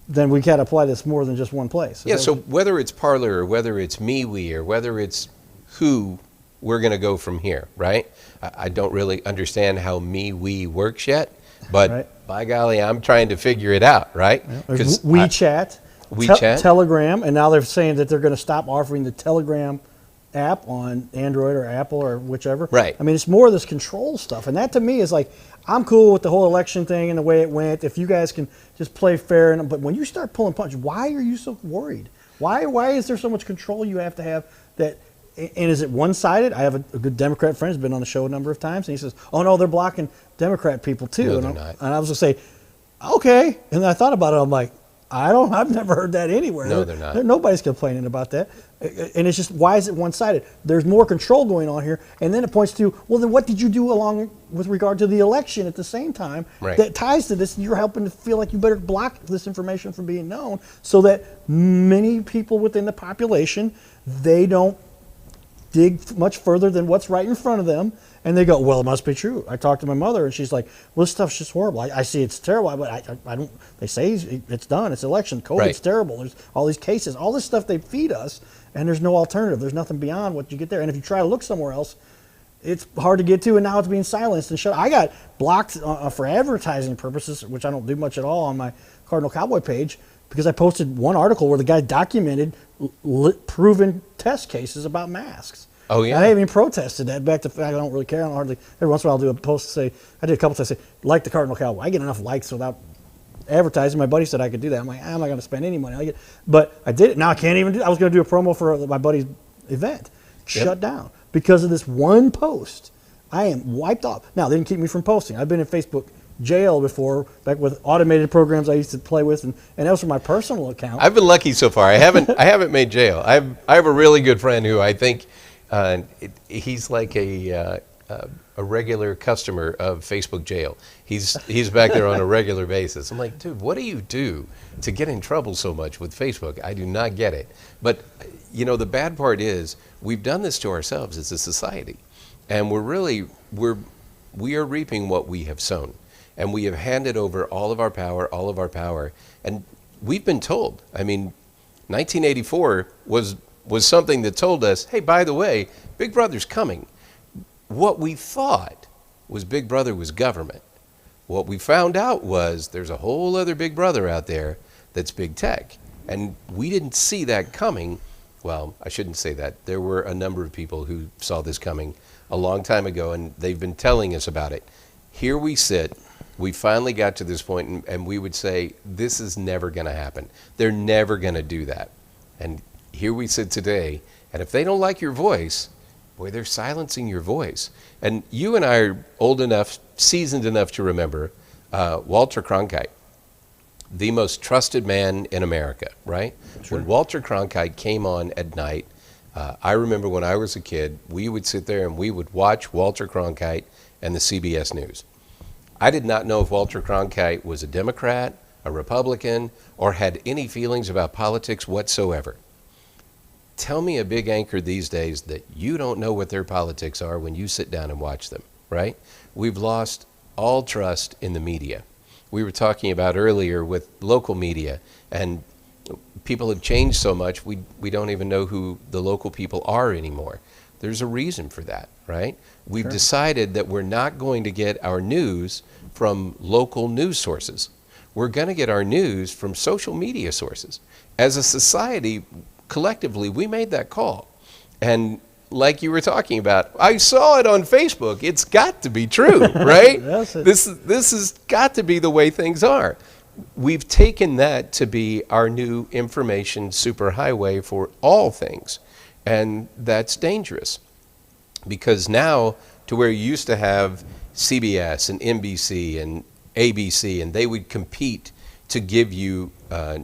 then we can't apply this more than just one place. Yeah, so whether it's Parler or whether it's MeWe or whether it's who, we're going to go from here, right? I don't really understand how MeWe works yet, but by golly, I'm trying to figure it out, right? There's WeChat, Telegram, and now they're saying that they're going to stop offering the Telegram app on Android or Apple or whichever. Right. I mean, it's more of this control stuff, and that to me is like, I'm cool with the whole election thing and the way it went. If you guys can just play fair, but when you start pulling punches, why are you so worried? Why is there so much control you have to have that? And is it one-sided? I have a good Democrat friend who's been on the show a number of times, and he says, "Oh no, they're blocking Democrat people too." No, and, they're not. And I was gonna say, "Okay," and I thought about it. I'm like, I've never heard that anywhere. No, they're not. Nobody's complaining about that. And it's just, why is it one-sided? There's more control going on here. And then it points to, well, then what did you do along with regard to the election at the same time that ties to this? You're helping to feel like you better block this information from being known so that many people within the population, they don't dig much further than what's right in front of them. And they go, well, it must be true. I talked to my mother, and she's like, well, this stuff's just horrible. I see it's terrible, but I don't, they say it's done. It's election. COVID's terrible. There's all these cases. All this stuff they feed us, and there's no alternative. There's nothing beyond what you get there. And if you try to look somewhere else, it's hard to get to, and now it's being silenced and shut. I got blocked for advertising purposes, which I don't do much at all on my Cardinal Cowboy page, because I posted one article where the guy documented proven test cases about masks. Oh, yeah. I even protested that. Back to the fact I don't really care. I don't hardly. Every once in a while I'll do a post to say, I did a couple times say, like the Cardinal Cowboy. I get enough likes without advertising. My buddy said I could do that. I'm like, I'm not going to spend any money. But I did it. Now I can't even do it. I was going to do a promo for my buddy's event. Shut down because of this one post. I am wiped off. Now, they didn't keep me from posting. I've been in Facebook jail before, back with automated programs I used to play with, and that was from my personal account. I've been lucky so far. I haven't made jail. I have a really good friend who I think he's like a regular customer of Facebook jail. He's back there on a regular basis. I'm like, dude, what do you do to get in trouble so much with Facebook? I do not get it. But the bad part is we've done this to ourselves as a society, and we are reaping what we have sown. And we have handed over all of our power, and we've been told. I mean, 1984 was something that told us, hey, by the way, Big Brother's coming. What we thought was Big Brother was government. What we found out was there's a whole other Big Brother out there that's big tech. And we didn't see that coming. Well, I shouldn't say that. There were a number of people who saw this coming a long time ago, and they've been telling us about it. Here we sit. We finally got to this point, and we would say, this is never going to happen. They're never going to do that. And here we sit today, and if they don't like your voice, boy, they're silencing your voice. And you and I are old enough, seasoned enough to remember Walter Cronkite, the most trusted man in America, right? Sure. When Walter Cronkite came on at night, I remember when I was a kid, we would sit there and we would watch Walter Cronkite and the CBS News. I did not know if Walter Cronkite was a Democrat, a Republican, or had any feelings about politics whatsoever. Tell me a big anchor these days that you don't know what their politics are when you sit down and watch them, right? We've lost all trust in the media. We were talking about earlier with local media, and people have changed so much, we don't even know who the local people are anymore. There's a reason for that, right? We've decided that we're not going to get our news from local news sources. We're going to get our news from social media sources. As a society, collectively, we made that call. And like you were talking about, I saw it on Facebook. It's got to be true, right? This has got to be the way things are. We've taken that to be our new information superhighway for all things. And that's dangerous, because now, to where you used to have CBS and NBC and ABC, and they would compete to give you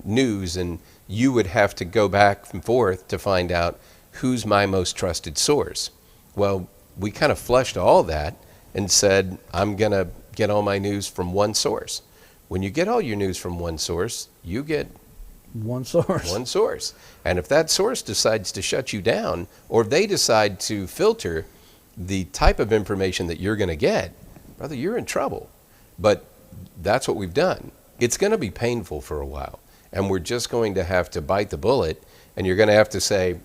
news, and you would have to go back and forth to find out who's my most trusted source. Well, we kind of flushed all that and said, I'm going to get all my news from one source. When you get all your news from one source, you get one source. One source. And if that source decides to shut you down, or if they decide to filter the type of information that you're going to get, brother, you're in trouble. But that's what we've done. It's going to be painful for a while. And we're just going to have to bite the bullet. And you're going to have to say,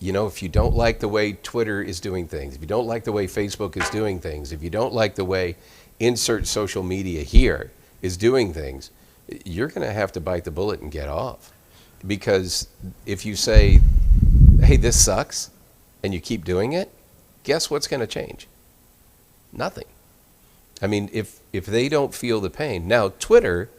if you don't like the way Twitter is doing things, if you don't like the way Facebook is doing things, if you don't like the way insert social media here is doing things, you're going to have to bite the bullet and get off. Because if you say, hey, this sucks, and you keep doing it, guess what's going to change? Nothing. I mean, if they don't feel the pain. Now, Twitter,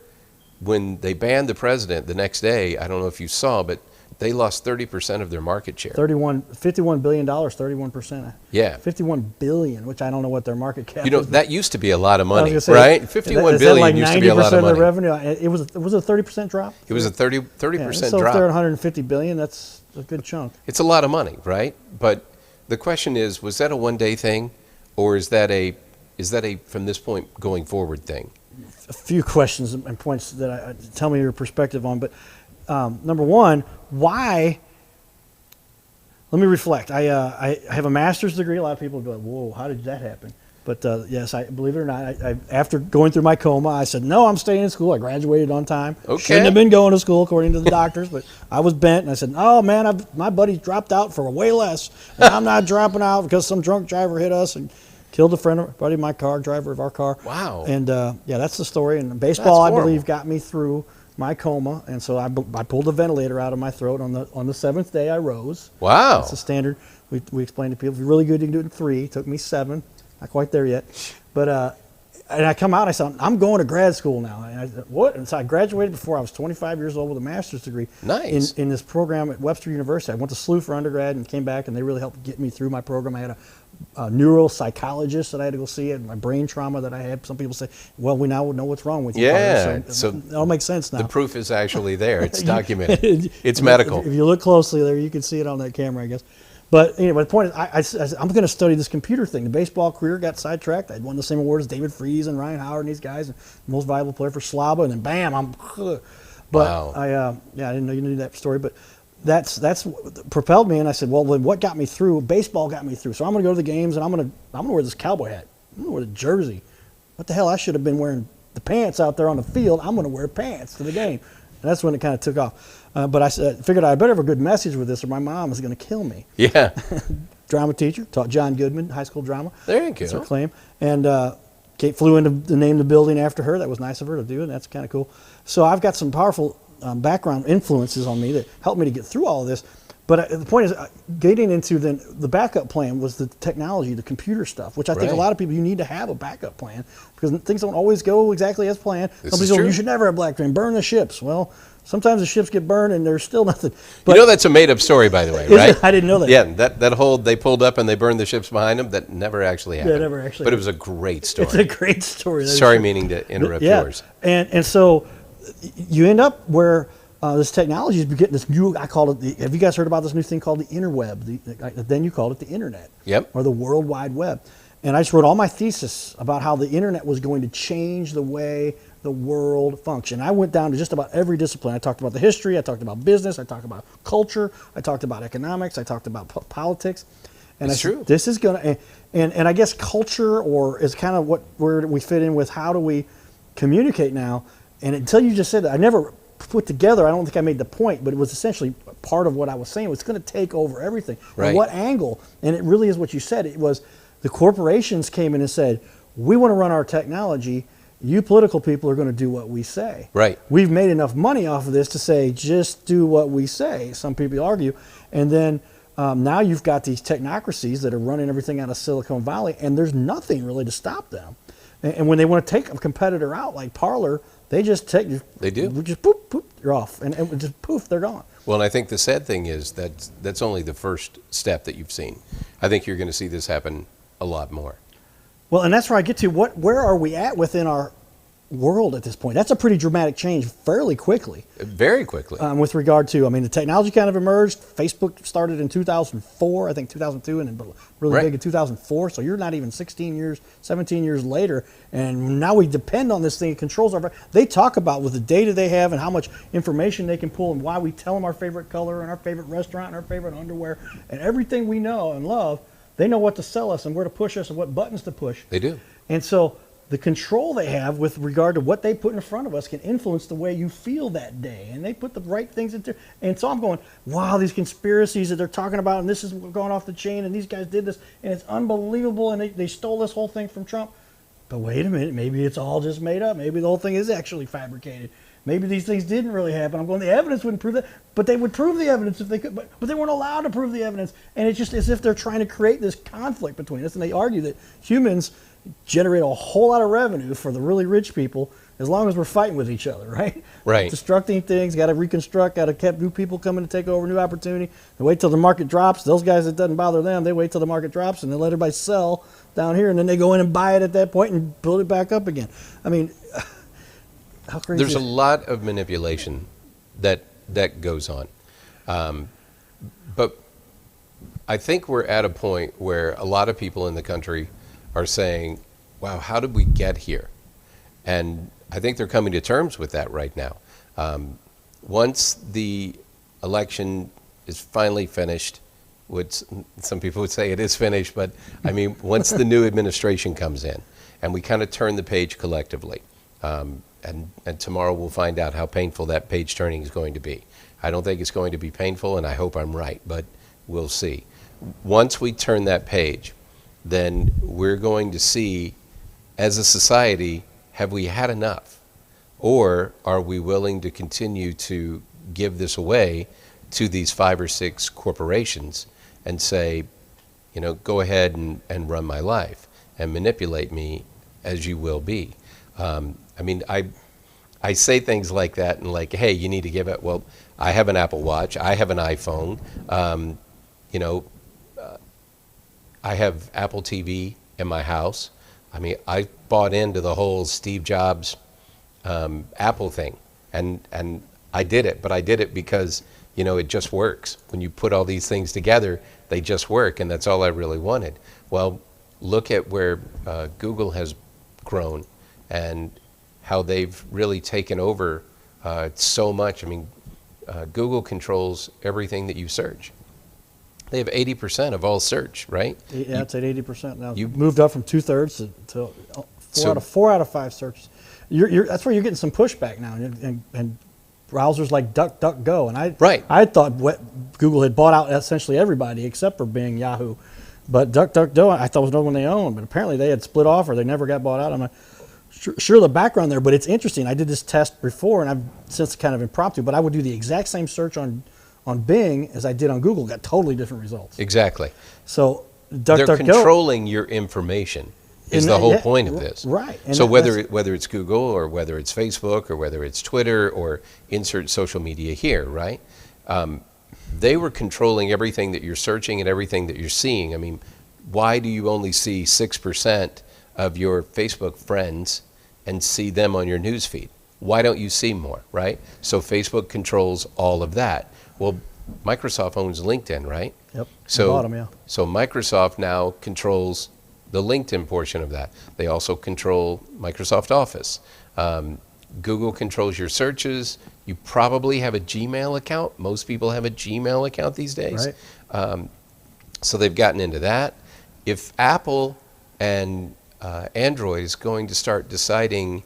when they banned the president the next day, I don't know if you saw, but they lost 30% of their market share. $51 billion, 31%. Yeah. $51 billion, which I don't know what their market cap is. That used to be a lot of money, say, right? $51 billion like used to be a lot of money. Of the revenue? Was it a 30% drop? It was a 30% so drop. if they're at $150 billion, that's a good chunk. It's a lot of money, right? But the question is, was that a one-day thing, or is that a from this point going forward thing? A few questions and points that tell me your perspective on, but number one, why? Let me reflect. I have a master's degree. A lot of people go, "Whoa, how did that happen?" But yes, I believe it or not, after going through my coma, I said, "No, I'm staying in school." I graduated on time. Okay. Shouldn't have been going to school according to the doctors, but I was bent, and I said, "Oh man, my buddy dropped out for way less, and I'm not dropping out because some drunk driver hit us and killed a buddy of my car, driver of our car." Wow. And that's the story. And baseball, I believe, got me through my coma, and so I pulled the ventilator out of my throat on the 7th day. I rose. Wow. That's the standard. We explained to people, if you're really good, you can do it in 3. It took me 7. Not quite there yet. But and I come out, I said, I'm going to grad school now. And I said, what? And so I graduated before I was 25 years old with a master's degree. Nice. In this program at Webster University. I went to SLU for undergrad and came back, and they really helped get me through my program. I had a neuropsychologist that I had to go see, and my brain trauma that I had. Some people say, well, we now know what's wrong with you. Yeah. So it all makes sense now. The proof is actually there. It's documented. It's medical. If you look closely there, you can see it on that camera, I guess. But anyway, the point is, I said, I'm going to study this computer thing. The baseball career got sidetracked. I'd won the same award as David Freese and Ryan Howard and these guys, and most valuable player for Slava, and then bam, I'm. But Wow. I didn't know you knew that story, but that's what propelled me. And I said, well, then what got me through? Baseball got me through. So I'm going to go to the games, and I'm going to wear this cowboy hat. I'm going to wear the jersey. What the hell? I should have been wearing the pants out there on the field. I'm going to wear pants to the game. And that's when it kind of took off. But I figured I better have a good message with this, or my mom is going to kill me. Yeah. Drama teacher, taught John Goodman, high school drama. There you That's go. her claim. And Kate flew in to name the building after her. That was nice of her to do, and that's kind of cool. So I've got some powerful background influences on me that helped me to get through all of this. But the point is, getting into the backup plan was the technology, the computer stuff, which I think a Right. lot of people, you need to have a backup plan because things don't always go exactly as planned. This Some is people say, true. you should never have black train, burn the ships. Well, sometimes the ships get burned and there's still nothing. But You know that's a made-up story, by the way, Is right? it? I didn't know that. Yeah, that whole they pulled up and they burned the ships behind them, that never actually happened. never actually But it was a great story. it's a great story. That is Sorry, true. meaning to interrupt Yeah. yours. And so you end up where this technology is getting this new, I call it, have you guys heard about this new thing called the interweb? Then you called it the internet. Yep. Or the World Wide Web. And I just wrote all my thesis about how the internet was going to change the way the world functioned. I went down to just about every discipline. I talked about the history, I talked about business, I talked about culture, I talked about economics, I talked about politics. And It's I said, true. this is going to, and I guess culture is kind of where we fit in with how do we communicate now. And until you just said that, I never put together, I don't think I made the point, but it was essentially part of what I was saying. It's going to take over everything. Right. And what angle? And it really is what you said. It was the corporations came in and said, we want to run our technology. You political people are going to do what we say. Right. We've made enough money off of this to say, just do what we say. Some people argue. And then now you've got these technocracies that are running everything out of Silicon Valley, and there's nothing really to stop them. And when they want to take a competitor out, like Parler, they just take you. They do. Just poof, poof, you're off, and just poof, they're gone. Well, and I think the sad thing is that that's only the first step that you've seen. I think you're going to see this happen a lot more. Well, and that's where I get to where are we at within our world at this point? That's a pretty dramatic change fairly quickly. Very quickly. With regard to, I mean, the technology kind of emerged. Facebook started in 2004, I think 2002, and then really Right. big in 2004. So you're not even 16 years, 17 years later, and now we depend on this thing. It controls our. They talk about with the data they have and how much information they can pull and why we tell them our favorite color and our favorite restaurant and our favorite underwear and everything we know and love. They know what to sell us and where to push us and what buttons to push. They do. And so the control they have with regard to what they put in front of us can influence the way you feel that day. And they put the right things into. And so I'm going, wow, these conspiracies that they're talking about, and this is going off the chain, and these guys did this, and it's unbelievable, and they stole this whole thing from Trump. But wait a minute, maybe it's all just made up. Maybe the whole thing is actually fabricated. Maybe these things didn't really happen. I'm going, the evidence wouldn't prove that. But they would prove the evidence if they could. But they weren't allowed to prove the evidence. And it's just as if they're trying to create this conflict between us. And they argue that humans generate a whole lot of revenue for the really rich people as long as we're fighting with each other, right? Right. Destructing things, got to reconstruct, got to keep new people coming to take over, new opportunity. They wait till the market drops. Those guys, it doesn't bother them. They wait till the market drops and they let everybody sell down here, and then they go in and buy it at that point and build it back up again. I mean, how crazy There's is a lot of manipulation that goes on. But I think we're at a point where a lot of people in the country are saying, wow, how did we get here? And I think they're coming to terms with that right now. Once the election is finally finished, which some people would say it is finished, but I mean, once the new administration comes in and we kind of turn the page collectively, and tomorrow we'll find out how painful that page turning is going to be. I don't think it's going to be painful, and I hope I'm right, but we'll see. Once we turn that page, then we're going to see, as a society, have we had enough? Or are we willing to continue to give this away to these 5 or 6 corporations and say, go ahead and run my life and manipulate me as you will be? I say things like that and like, hey, you need to give it. Well, I have an Apple Watch. I have an iPhone. I have Apple TV in my house. I bought into the whole Steve Jobs Apple thing, and I did it. But I did it because it just works. When you put all these things together, they just work, and that's all I really wanted. Well, look at where Google has grown and how they've really taken over so much. Google controls everything that you search. They have 80% of all search, right? Yeah, it's at 80% now. You moved up from 2/3 to 4 out of 5 searches. That's where you're getting some pushback now, and browsers like DuckDuckGo. And I thought Google had bought out essentially everybody except for Bing, Yahoo. But DuckDuckGo, I thought was no one they owned, but apparently they had split off or they never got bought out. I'm not sure the background there, but it's interesting. I did this test before, and I've since kind of impromptu, but I would do the exact same search on Bing as I did on Google. Got totally different results. Exactly. So they're controlling your information is the whole point of this. Right. And so whether it's Google or whether it's Facebook or whether it's Twitter or insert social media here, right? They were controlling everything that you're searching and everything that you're seeing. Why do you only see 6% of your Facebook friends and see them on your news feed? Why don't you see more, right? So Facebook controls all of that. Well, Microsoft owns LinkedIn, right? Yep. So, bottom, yeah. So Microsoft now controls the LinkedIn portion of that. They also control Microsoft Office. Google controls your searches. You probably have a Gmail account. Most people have a Gmail account these days. Right. So they've gotten into that. If Apple and Android is going to start deciding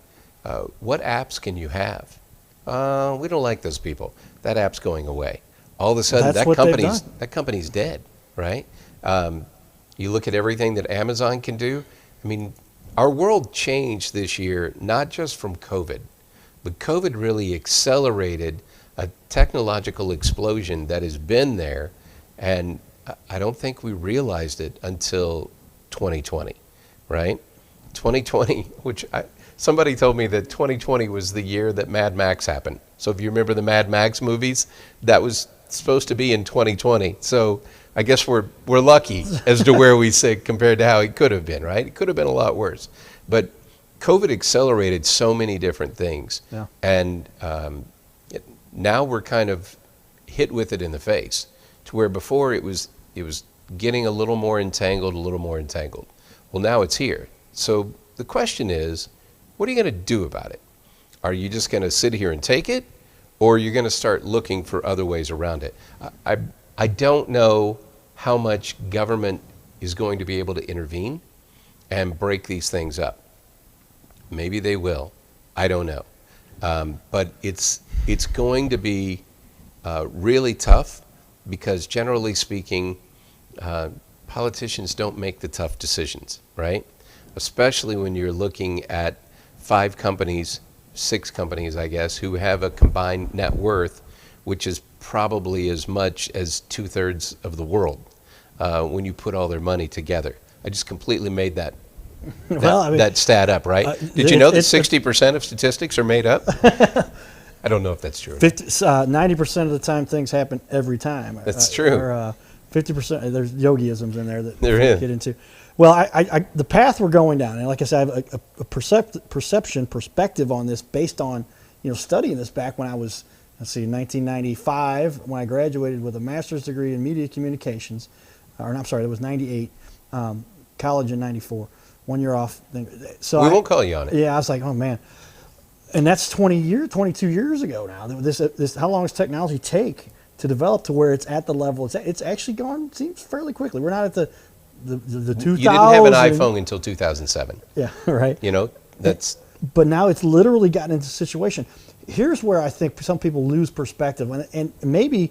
what apps can you have, we don't like those people. That app's going away. All of a sudden, that company's dead, right? You look at everything that Amazon can do. Our world changed this year, not just from COVID, but COVID really accelerated a technological explosion that has been there, and I don't think we realized it until 2020, right? 2020, somebody told me that 2020 was the year that Mad Max happened. So if you remember the Mad Max movies, that was supposed to be in 2020. So I guess we're lucky as to where we sit compared to how it could have been, right? It could have been a lot worse. But COVID accelerated so many different things. Yeah. And now we're kind of hit with it in the face, to where before it was getting a little more entangled. Well, now it's here. So the question is, what are you going to do about it? Are you just going to sit here and take it, or are you going to start looking for other ways around it? I don't know how much government is going to be able to intervene and break these things up. Maybe they will. I don't know. But it's going to be really tough because, generally speaking, politicians don't make the tough decisions, right? Especially when you're looking at 5 companies, 6 companies, I guess, who have a combined net worth, which is probably as much as 2/3 of the world when you put all their money together. I just completely made that stat up, right? Did you know that 60% of statistics are made up? I don't know if that's true. 90% of the time, things happen every time. That's true. Or 50%. There's yogiisms in there that there we is. Get into. Well, the path we're going down, and like I said, I have a perspective on this based on studying this back when I was, 1995 when I graduated with a master's degree in media communications, it was 98, college in 94, 1 year off. So we won't call you on it. Yeah, I was like, oh man, and that's 22 years ago now. This how long does technology take to develop to where it's at the level it's actually gone? Seems fairly quickly. We're not at the 2000s. You didn't have an iPhone until 2007. Yeah, right. That's. But now it's literally gotten into a situation. Here's where I think some people lose perspective, and maybe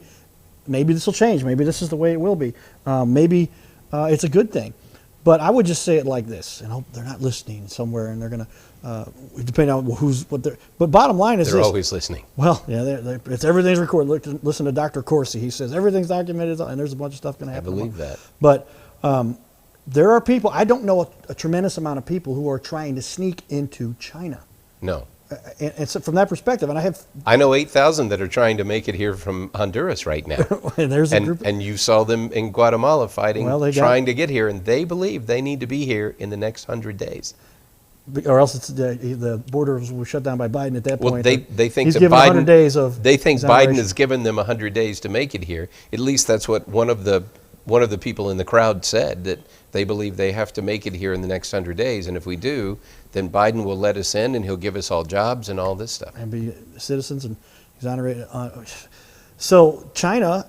this will change. Maybe this is the way it will be. Maybe it's a good thing. But I would just say it like this, and hope they're not listening somewhere, and they're going to, depending on what they're. But bottom line is They're this. always listening. Well, yeah, it's everything's recorded. Listen to Dr. Corsi. He says everything's documented, and there's a bunch of stuff going to I happen. believe that. But there are people. I don't know a tremendous amount of people who are trying to sneak into China. No. And so from that perspective, and I know 8,000 that are trying to make it here from Honduras right now. and there's a group. And you saw them in Guatemala fighting, Well, trying to get here, and they believe they need to be here in the next 100 days. Or else it's the borders were shut down by Biden at that Well, point. they think he's that given Biden 100 days of they think Biden exoneration. has given them 100 days to make it here. At least that's what one of the people in the crowd said, that they believe they have to make it here in the next 100 days, and if we do, then Biden will let us in and he'll give us all jobs and all this stuff. and be citizens and exonerated. So China,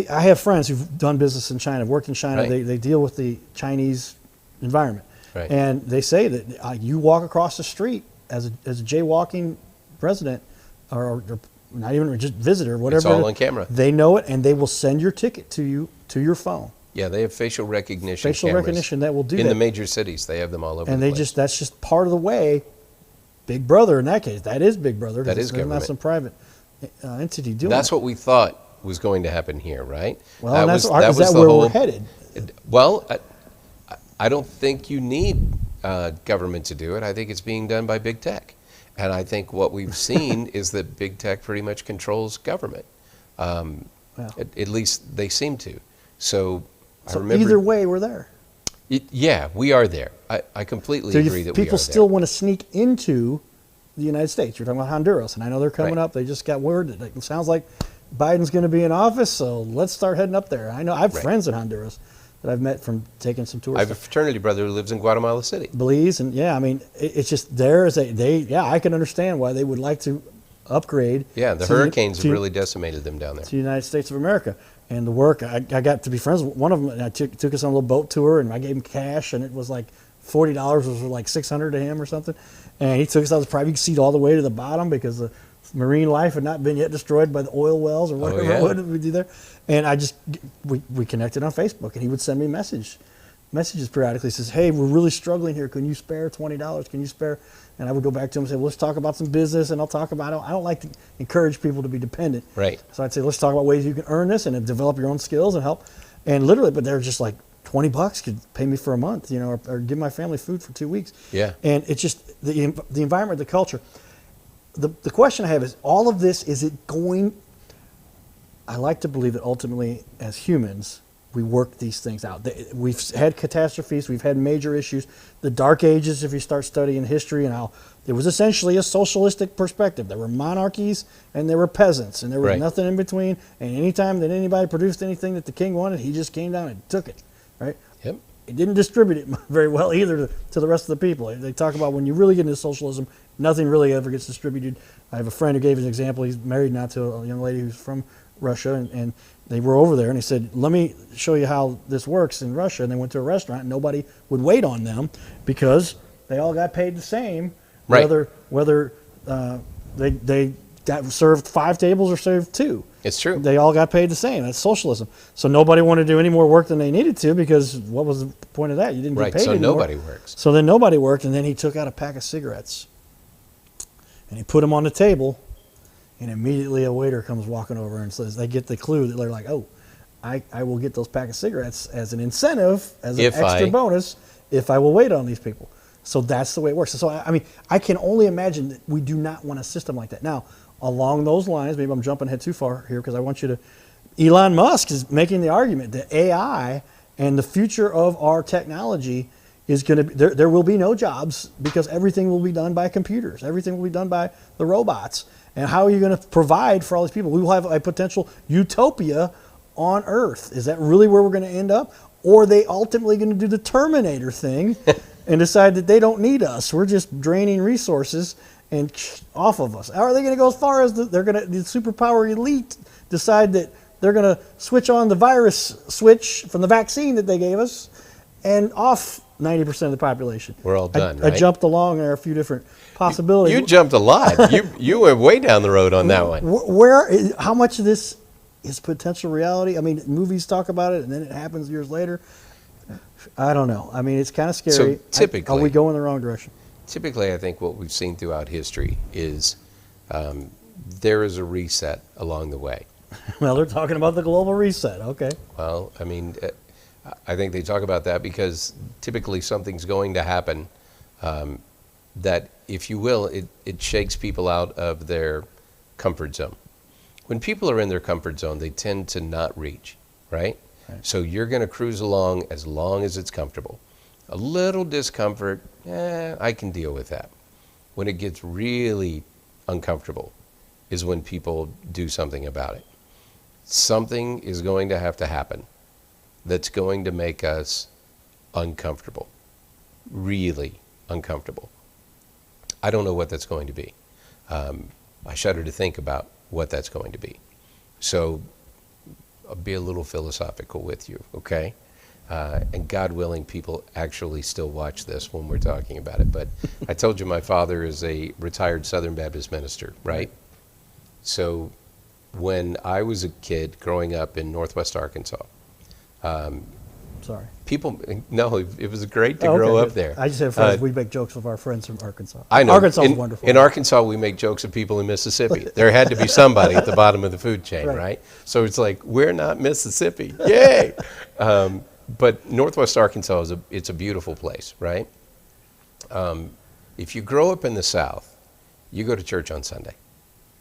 I have friends who've done business in China, worked in China. Right. They deal with the Chinese environment, Right. and they say that you walk across the street as a jaywalking resident, or not even just visitor, whatever. It's all on camera. They know it, and they will send your ticket to you to your phone. Yeah, they have facial recognition Facial cameras. recognition that will do in that. the major cities. They have them all over And the they place. that's just part of the way. Big Brother in that case, that is Big Brother. 'cause That is there's not government. some private entity doing That's it. what we thought was going to happen here, right? Well, and is the that where we're headed? Well, I don't think you need government to do it. I think it's being done by big tech. And I think what we've seen is that big tech pretty much controls government. At least they seem to. So I remember. Either way, we're there. Yeah, we are there. I completely agree that we are there. People still want to sneak into the United States. You're talking about Honduras, and I know they're coming Right. up. They just got word that it sounds like Biden's going to be in office, so let's start heading up there. I know I have Right. friends in Honduras that I've met from taking some tours. I have a fraternity brother who lives in Guatemala City. Belize, and yeah, I mean, it's just I can understand why they would like to upgrade. Yeah, the to hurricanes to- have really decimated them down there. to the United States of America. And the work, I got to be friends with one of them, and I took us on a little boat tour, and I gave him cash, and it was like $40 was like $600 to him or something. And he took us out of the private seat all the way to the bottom because the marine life had not been yet destroyed by the oil wells or whatever yeah. we do there. And we connected on Facebook, and he would send me messages periodically. He says, "Hey, we're really struggling here. Can you spare $20? Can you spare?" And I would go back to him and say, well, let's talk about some business, and I'll talk about it. I don't like to encourage people to be dependent. Right. So I'd say, let's talk about ways you can earn this and develop your own skills and help. And literally, but they're just like, $20 could pay me for a month, or give my family food for 2 weeks. Yeah. And it's just the environment, the culture. The question I have is, all of this, is it going? I like to believe that ultimately, as humans, we work these things out. We've had catastrophes. We've had major issues. The Dark Ages, if you start studying history, and how it was essentially a socialistic perspective. There were monarchies and there were peasants, and there was Right. nothing in between. And anytime that anybody produced anything that the king wanted, he just came down and took it. Right? Yep. It didn't distribute it very well either to the rest of the people. They talk about when you really get into socialism, nothing really ever gets distributed. I have a friend who gave an example. He's married now to a young lady who's from Russia, and they were over there, and he said, let me show you how this works in Russia. And they went to a restaurant, and nobody would wait on them because they all got paid the same, Right. whether they got served 5 tables or served 2. It's true. They all got paid the same. That's socialism. So nobody wanted to do any more work than they needed to, because what was the point of that? You didn't Right, get paid so anymore. nobody works. So then nobody worked, and then he took out a pack of cigarettes, and he put them on the table, and immediately a waiter comes walking over and says, they get the clue that they're like, oh, I will get those pack of cigarettes as an incentive, as an extra bonus, if I will wait on these people. So that's the way it works. So, I mean, I can only imagine that we do not want a system like that. Now, along those lines, maybe I'm jumping ahead too far here because I want you to, Elon Musk is making the argument that AI and the future of our technology is going to be, there will be no jobs because everything will be done by computers. Everything will be done by the robots. And how are you going to provide for all these people? We will have a potential utopia on Earth. Is that really where we're going to end up? Or are they ultimately going to do the Terminator thing and decide that they don't need us? We're just draining resources and off of us. Are they going to go as far as the superpower elite decide that they're going to switch on the virus switch from the vaccine that they gave us and off 90% of the population? We're all done, right? I jumped along. There are a few different possibilities. You jumped a lot. You went way down the road on that one. How much of this is potential reality? I mean, movies talk about it, and then it happens years later. I don't know. I mean, it's kind of scary. So typically, are we going the wrong direction? Typically, I think what we've seen throughout history is there is a reset along the way. Well, they're talking about the global reset. Okay. Well, I mean, I think they talk about that because typically something's going to happen that, if you will, it shakes people out of their comfort zone. When people are in their comfort zone, they tend to not reach, right? So you're going to cruise along as it's comfortable. A little discomfort, I can deal with that. When it gets really uncomfortable is when people do something about it. Something is going to have to happen that's going to make us uncomfortable, really uncomfortable. I don't know what that's going to be. I shudder to think about what that's going to be. So I'll be a little philosophical with you, okay? And God willing, people actually still watch this when we're talking about it. But I told you my father is a retired Southern Baptist minister, right? So when I was a kid growing up in Northwest Arkansas, Sorry. No, it was great to grow up there. I just have friends, we make jokes of our friends from Arkansas. I know. Arkansas is wonderful. In Arkansas, we make jokes of people in Mississippi. There had to be somebody at the bottom of the food chain, right? So it's like, we're not Mississippi. Yay! But Northwest Arkansas, it's a beautiful place, right? If you grow up in the South, you go to church on Sunday.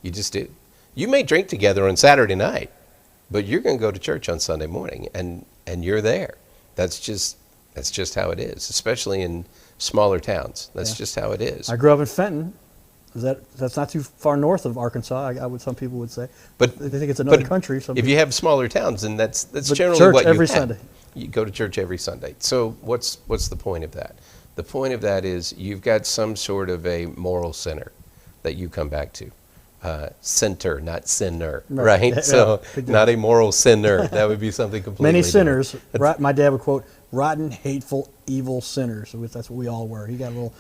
You just do. You may drink together on Saturday night, but you're going to go to church on Sunday morning, and you're there. That's just how it is, especially in smaller towns. That's just how it is. I grew up in Fenton. That's not too far north of Arkansas. Some people would say, but they think it's another country. If you have smaller towns, then that's generally church what you every have. Sunday. You go to church every Sunday. So what's the point of that? The point of that is you've got some sort of a moral center that you come back to. Center, not sinner, right? Yeah, so not a moral sinner. That would be something completely Many different. sinners. My dad would quote, rotten, hateful, evil sinners. So that's what we all were. He got a little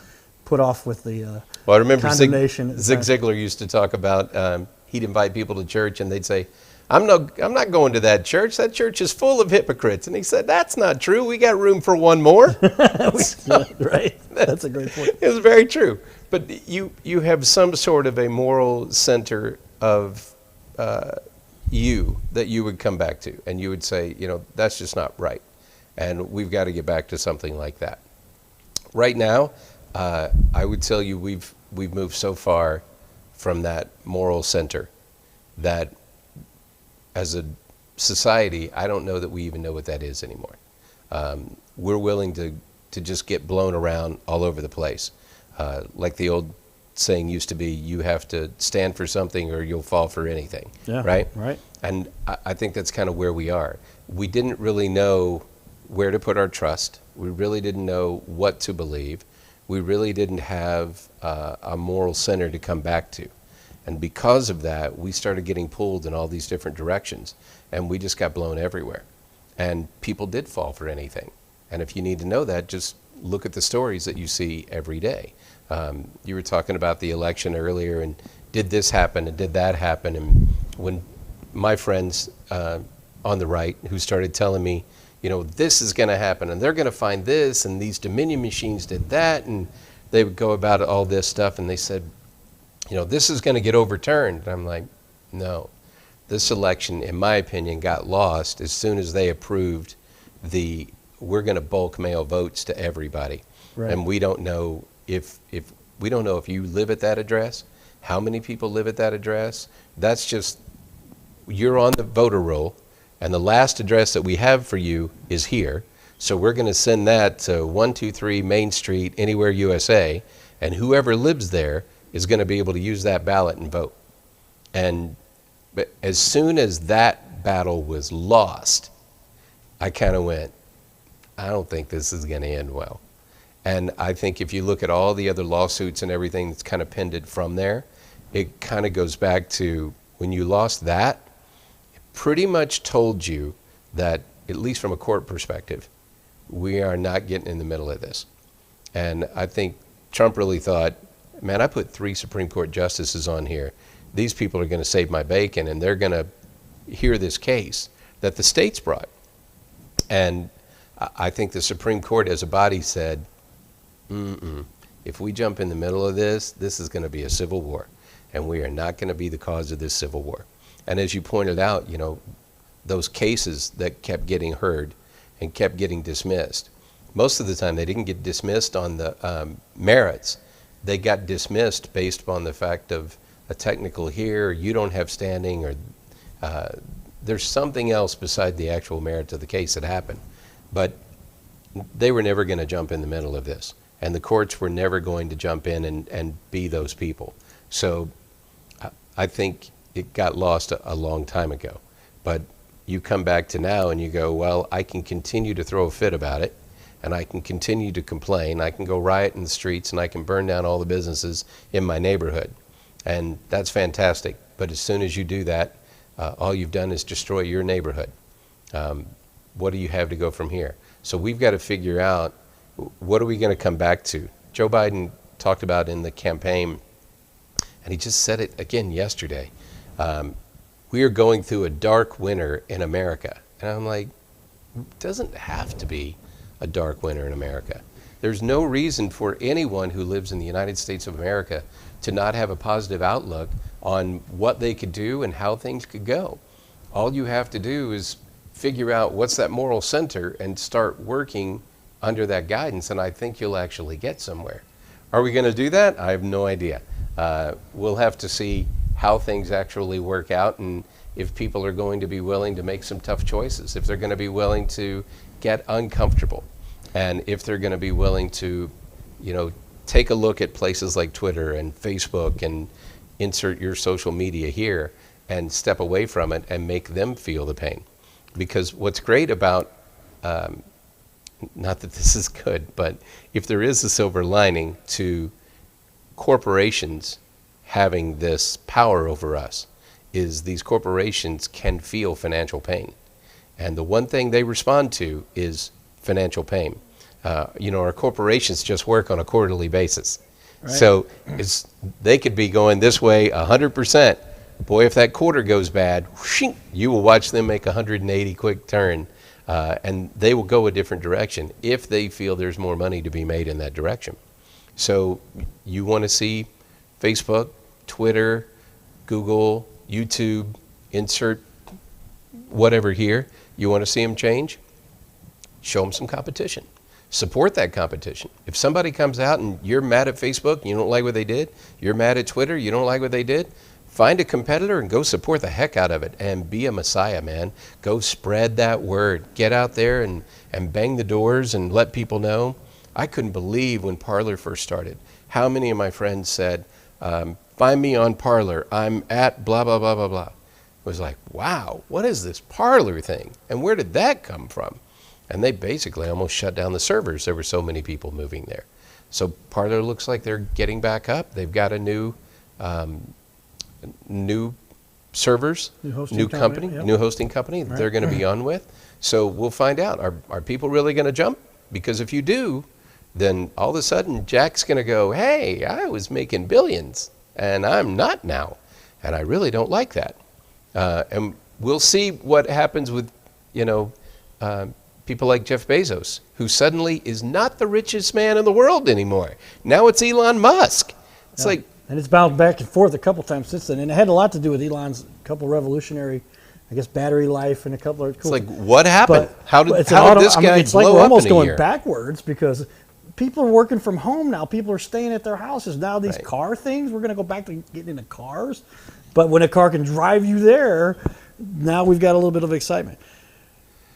put off with the well, I remember condemnation. Zig Ziglar used to talk about, he'd invite people to church and they'd say, I'm not going to that church. That church is full of hypocrites. And he said, that's not true. We got room for one more. Right. That's a great point. It was very true. But you have some sort of a moral center of you that you would come back to. And you would say, that's just not right. And we've got to get back to something like that. Right now, I would tell you we've moved so far from that moral center that as a society, I don't know that we even know what that is anymore. We're willing to just get blown around all over the place. Like the old saying used to be, you have to stand for something or you'll fall for anything, right? Right. And I think that's kind of where we are. We didn't really know where to put our trust. We really didn't know what to believe. We really didn't have a moral center to come back to. And because of that, we started getting pulled in all these different directions, and we just got blown everywhere. And people did fall for anything. And if you need to know that, just look at the stories that you see every day. You were talking about the election earlier, and did this happen, and did that happen? And when my friends on the right who started telling me, this is going to happen, and they're going to find this, and these Dominion machines did that, and they would go about all this stuff, and they said, this is going to get overturned. And I'm like, no. This election, in my opinion, got lost as soon as they approved we're going to bulk mail votes to everybody. Right. And we don't know if you live at that address, how many people live at that address. That's just, you're on the voter roll, and the last address that we have for you is here. So we're going to send that to 123 Main Street, anywhere USA, and whoever lives there is going to be able to use that ballot and vote. But as soon as that battle was lost, I kind of went, I don't think this is going to end well. And I think if you look at all the other lawsuits and everything that's kind of pended from there, it kind of goes back to when you lost that, it pretty much told you that, at least from a court perspective, we are not getting in the middle of this. And I think Trump really thought, man, I put 3 Supreme Court justices on here. These people are going to save my bacon, and they're going to hear this case that the states brought. And I think the Supreme Court as a body said, if we jump in the middle of this, this is going to be a civil war, and we are not going to be the cause of this civil war. And as you pointed out, those cases that kept getting heard and kept getting dismissed, most of the time they didn't get dismissed on the merits. They got dismissed based upon the fact of a technical here, you don't have standing, or there's something else beside the actual merits of the case that happened. But they were never going to jump in the middle of this. And the courts were never going to jump in and be those people. So I think it got lost a long time ago. But you come back to now and you go, well, I can continue to throw a fit about it, and I can continue to complain. I can go riot in the streets, and I can burn down all the businesses in my neighborhood. And that's fantastic. But as soon as you do that, all you've done is destroy your neighborhood. What do you have to go from here? So we've got to figure out, what are we going to come back to? Joe Biden talked about in the campaign, and he just said it again yesterday. We are going through a dark winter in America. And I'm like, it doesn't have to be a dark winter in America. There's no reason for anyone who lives in the United States of America to not have a positive outlook on what they could do and how things could go. All you have to do is figure out what's that moral center and start working under that guidance, and I think you'll actually get somewhere. Are we going to do that? I have no idea. We'll have to see how things actually work out, and if people are going to be willing to make some tough choices, if they're going to be willing to get uncomfortable, and if they're going to be willing to, take a look at places like Twitter and Facebook and insert your social media here and step away from it and make them feel the pain. Because what's great about, not that this is good, but if there is a silver lining to corporations having this power over us, is these corporations can feel financial pain. And the one thing they respond to is financial pain. Our corporations just work on a quarterly basis. Right. So they could be going this way 100%. Boy, if that quarter goes bad, whoosh, you will watch them make a 180 quick turn, and they will go a different direction if they feel there's more money to be made in that direction. So you want to see Facebook, Twitter, Google, YouTube, insert whatever here. You want to see them change? Show them some competition. Support that competition. If somebody comes out and you're mad at Facebook, you don't like what they did, you're mad at Twitter, you don't like what they did, find a competitor and go support the heck out of it and be a messiah, man. Go spread that word. Get out there and bang the doors and let people know. I couldn't believe when Parler first started how many of my friends said, find me on Parler. I'm at blah, blah, blah, blah, blah. It was like, wow, what is this Parler thing? And where did that come from? And they basically almost shut down the servers. There were so many people moving there. So Parler looks like they're getting back up. They've got a new servers, new company, yep. New hosting company that they're going to be on with. So we'll find out. Are people really going to jump? Because if you do, then all of a sudden Jack's going to go, hey, I was making billions and I'm not now. And I really don't like that. And we'll see what happens with, people like Jeff Bezos, who suddenly is not the richest man in the world anymore. Now it's Elon Musk. It's like, and it's bounced back and forth a couple times since then, and it had a lot to do with Elon's couple revolutionary, battery life and a couple of. Cool. It's like, what happened? How did this guy it's blow like we're up almost in a going year? Backwards because people are working from home now. People are staying at their houses now. These car things, we're going to go back to getting into cars, but when a car can drive you there, now we've got a little bit of excitement.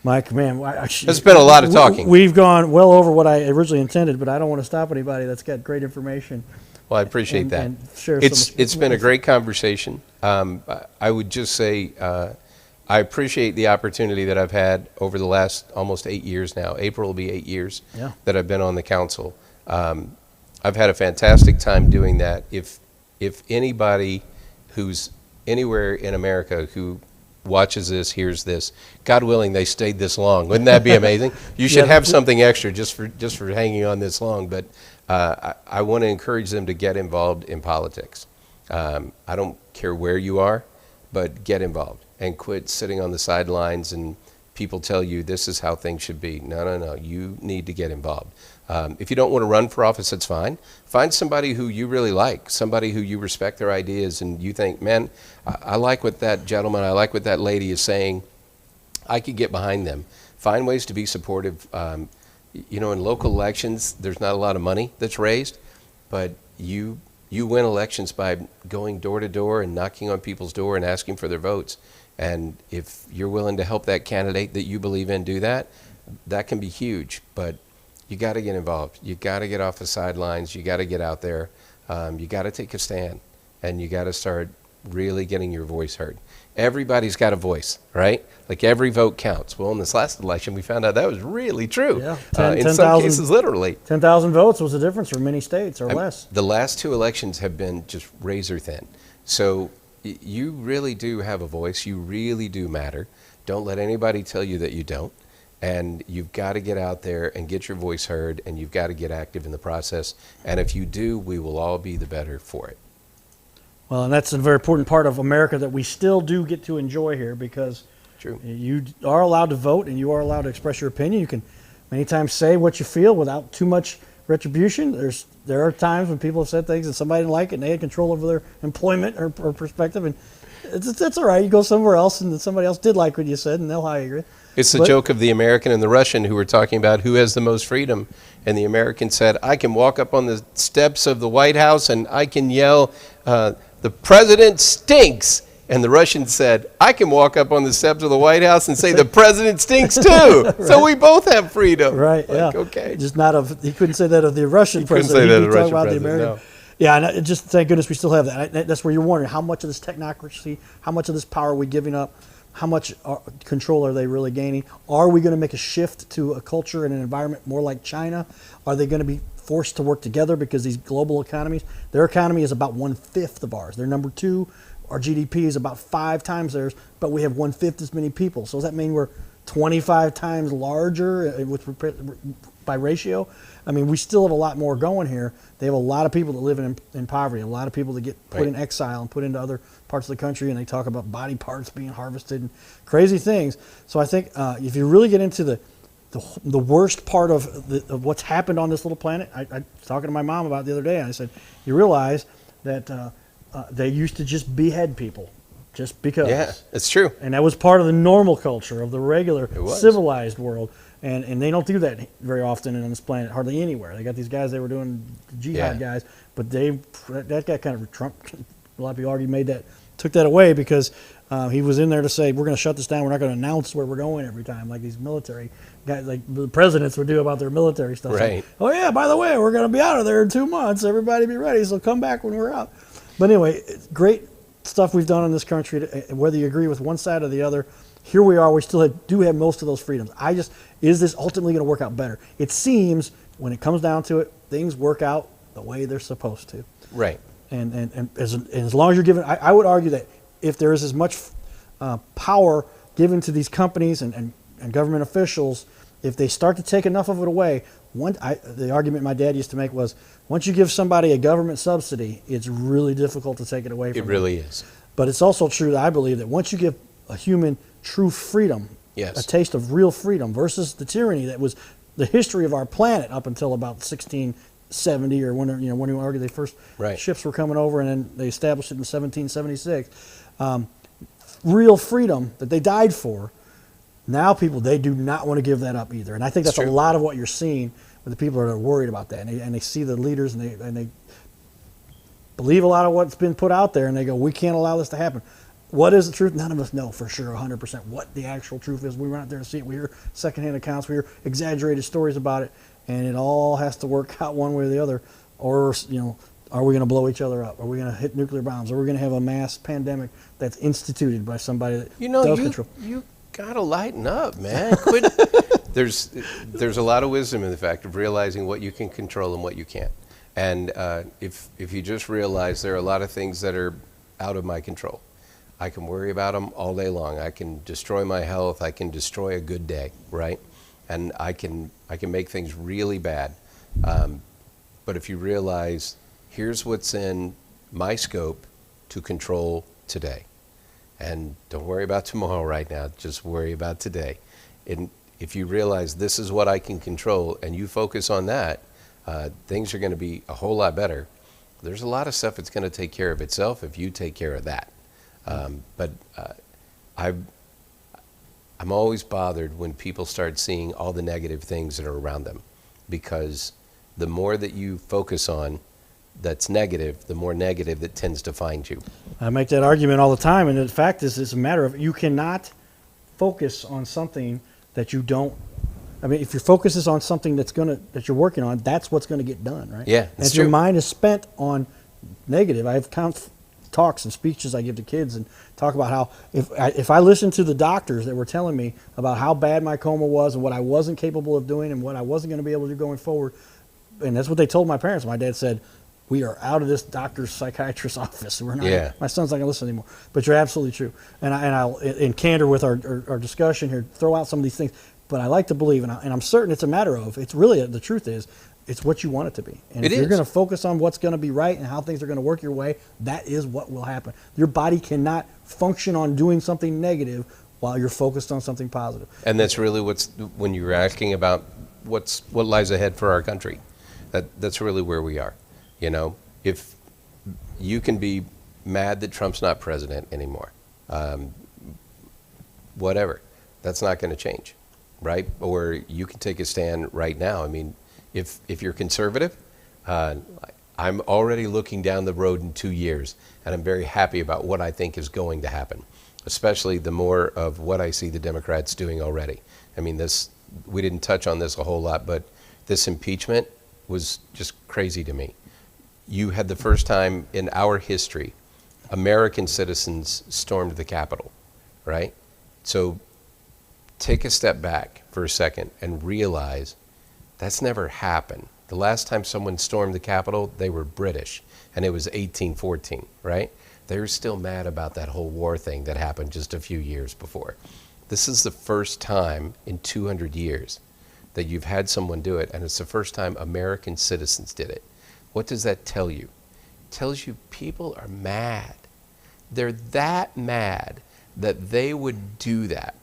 Mike, man, there's been a lot of talking. We've gone well over what I originally intended, but I don't want to stop anybody that's got great information. Well, I appreciate that. And share it's been a great conversation. I would just say I appreciate the opportunity that I've had over the last almost 8 years now. April will be 8 years that I've been on the council. I've had a fantastic time doing that. If anybody who's anywhere in America who watches this, hears this, God willing, they stayed this long. Wouldn't that be amazing? You should have something extra just for hanging on this long. But I want to encourage them to get involved in politics. I don't care where you are, but get involved and quit sitting on the sidelines and people tell you this is how things should be. No. You need to get involved. If you don't want to run for office, that's fine. Find somebody who you really like, somebody who you respect their ideas, and you think, man, I like what that gentleman, I like what that lady is saying. I could get behind them. Find ways to be supportive. In local elections, there's not a lot of money that's raised, but you win elections by going door to door and knocking on people's door and asking for their votes. And if you're willing to help that candidate that you believe in do that, that can be huge. But you got to get involved. You got to get off the sidelines. You got to get out there. You got to take a stand, and you got to start really getting your voice heard. Everybody's got a voice, right? Like every vote counts. Well, in this last election, we found out that was really true. Yeah, in some cases, literally. 10,000 votes was the difference for many states or less. The last two elections have been just razor thin. So you really do have a voice. You really do matter. Don't let anybody tell you that you don't. And you've got to get out there and get your voice heard, and you've got to get active in the process. And if you do, we will all be the better for it. Well, and that's a very important part of America that we still do get to enjoy here, because True. You are allowed to vote and you are allowed to express your opinion. You can many times say what you feel without too much retribution. There are times when people have said things and somebody didn't like it and they had control over their employment or perspective, and it's all right. You go somewhere else and somebody else did like what you said and they'll hire you. It's the joke of the American and the Russian who were talking about who has the most freedom. And the American said, I can walk up on the steps of the White House and I can yell, the president stinks. And the Russian said, I can walk up on the steps of the White House and say the president stinks too. Right. So we both have freedom. Right, like, yeah. Okay. Just not of, he couldn't say that of the Russian president. Couldn't say that of the talking Russian about president, the American. No. Yeah, and just thank goodness we still have that. That's where you're wondering, how much of this technocracy, how much of this power are we giving up? How much control are they really gaining? Are we going to make a shift to a culture and an environment more like China? Are they going to be forced to work together because these global economies, their economy is about 1/5 of ours. They're number 2. Our GDP is about 5 times theirs, but we have 1/5 as many people. So does that mean we're 25 times larger by ratio? I mean, we still have a lot more going here. They have a lot of people that live in poverty, a lot of people that get put in exile and put into other parts of the country, and they talk about body parts being harvested and crazy things. So I think if you really get into the worst part of what's happened on this little planet, I was talking to my mom about it the other day, and I said, you realize that they used to just behead people just because. Yeah, it's true. And that was part of the normal culture of the regular civilized world. And they don't do that very often on this planet, hardly anywhere. They got these guys, they were doing jihad guys, but that got kind of Trump, a lot of people argue, took that away because he was in there to say, we're going to shut this down. We're not going to announce where we're going every time, like these military guys, like the presidents would do about their military stuff. Right. Like, oh yeah, by the way, we're going to be out of there in 2 months. Everybody be ready. So come back when we're out. But anyway, great stuff we've done in this country, whether you agree with one side or the other. Here we are, we still do have most of those freedoms. Is this ultimately going to work out better? It seems, when it comes down to it, things work out the way they're supposed to. Right. And as long as you're given, I would argue that if there is as much power given to these companies and government officials, if they start to take enough of it away, the argument my dad used to make was, once you give somebody a government subsidy, it's really difficult to take it away from them. It really is. But it's also true that I believe that once you give a human true freedom, a taste of real freedom versus the tyranny that was the history of our planet up until about 1670 or when you argue the first ships were coming over and then they established it in 1776. Real freedom that they died for. Now people, they do not want to give that up either. And I think that's a lot of what you're seeing with the people that are worried about that. And they see the leaders and they believe a lot of what's been put out there and they go, we can't allow this to happen. What is the truth? None of us know for sure 100% what the actual truth is. We were not there to see it. We hear secondhand accounts. We hear exaggerated stories about it. And it all has to work out one way or the other. Or, are we going to blow each other up? Are we going to hit nuclear bombs? Are we going to have a mass pandemic that's instituted by somebody that does control? You got to lighten up, man. Quit. There's a lot of wisdom in the fact of realizing what you can control and what you can't. And if you just realize there are a lot of things that are out of my control. I can worry about them all day long. I can destroy my health. I can destroy a good day, right? And I can make things really bad. But if you realize, here's what's in my scope to control today. And don't worry about tomorrow right now. Just worry about today. And if you realize this is what I can control and you focus on that, things are going to be a whole lot better. There's a lot of stuff that's going to take care of itself if you take care of that. But I'm always bothered when people start seeing all the negative things that are around them, because the more that you focus on that's negative, the more negative that tends to find you. I make that argument all the time, and the fact is, it's a matter of you cannot focus on something that you don't. I mean, if your focus is on something that you're working on, that's what's going to get done, right? Yeah, and it's if your true. mind is spent on negative, I have talks and speeches I give to kids and talk about how if I listened to the doctors that were telling me about how bad my coma was and what I wasn't capable of doing and what I wasn't going to be able to do going forward, and that's what they told my parents. My dad said, "We are out of this doctor's psychiatrist's office. We're not. Yeah. My son's not going to listen anymore." But you're absolutely true. And I'll in candor with our discussion here, throw out some of these things. But I like to believe, and I'm certain it's a matter of. It's really the truth is, it's what you want it to be. And if you're going to focus on what's going to be right and how things are going to work your way, that is what will happen. Your body cannot function on doing something negative while you're focused on something positive. And that's really when you were asking about what lies ahead for our country. That's really where we are. You know, if you can be mad that Trump's not president anymore, whatever, that's not going to change, right? Or you can take a stand right now. I mean, if you're conservative, I'm already looking down the road in 2 years, and I'm very happy about what I think is going to happen, especially the more of what I see the Democrats doing already. I mean, we didn't touch on this a whole lot, but this impeachment was just crazy to me. You had the first time in our history, American citizens stormed the Capitol, right? So take a step back for a second and realize that's never happened. The last time someone stormed the Capitol, they were British, and it was 1814, right? They were still mad about that whole war thing that happened just a few years before. This is the first time in 200 years that you've had someone do it, and it's the first time American citizens did it. What does that tell you? It tells you people are mad. They're that mad that they would do that.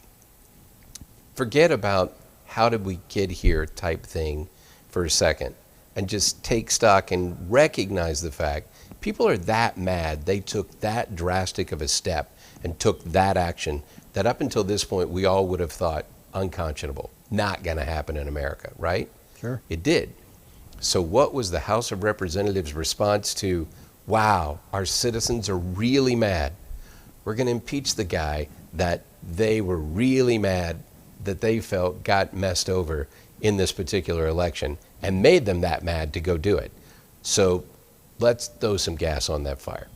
Forget about how did we get here type thing for a second, and just take stock and recognize the fact people are that mad they took that drastic of a step and took that action that up until this point we all would have thought unconscionable, not going to happen in America, right? Sure. It did. So what was the House of Representatives' response to, wow, our citizens are really mad. We're going to impeach the guy that they were really mad that they felt got messed over in this particular election and made them that mad to go do it. So let's throw some gas on that fire.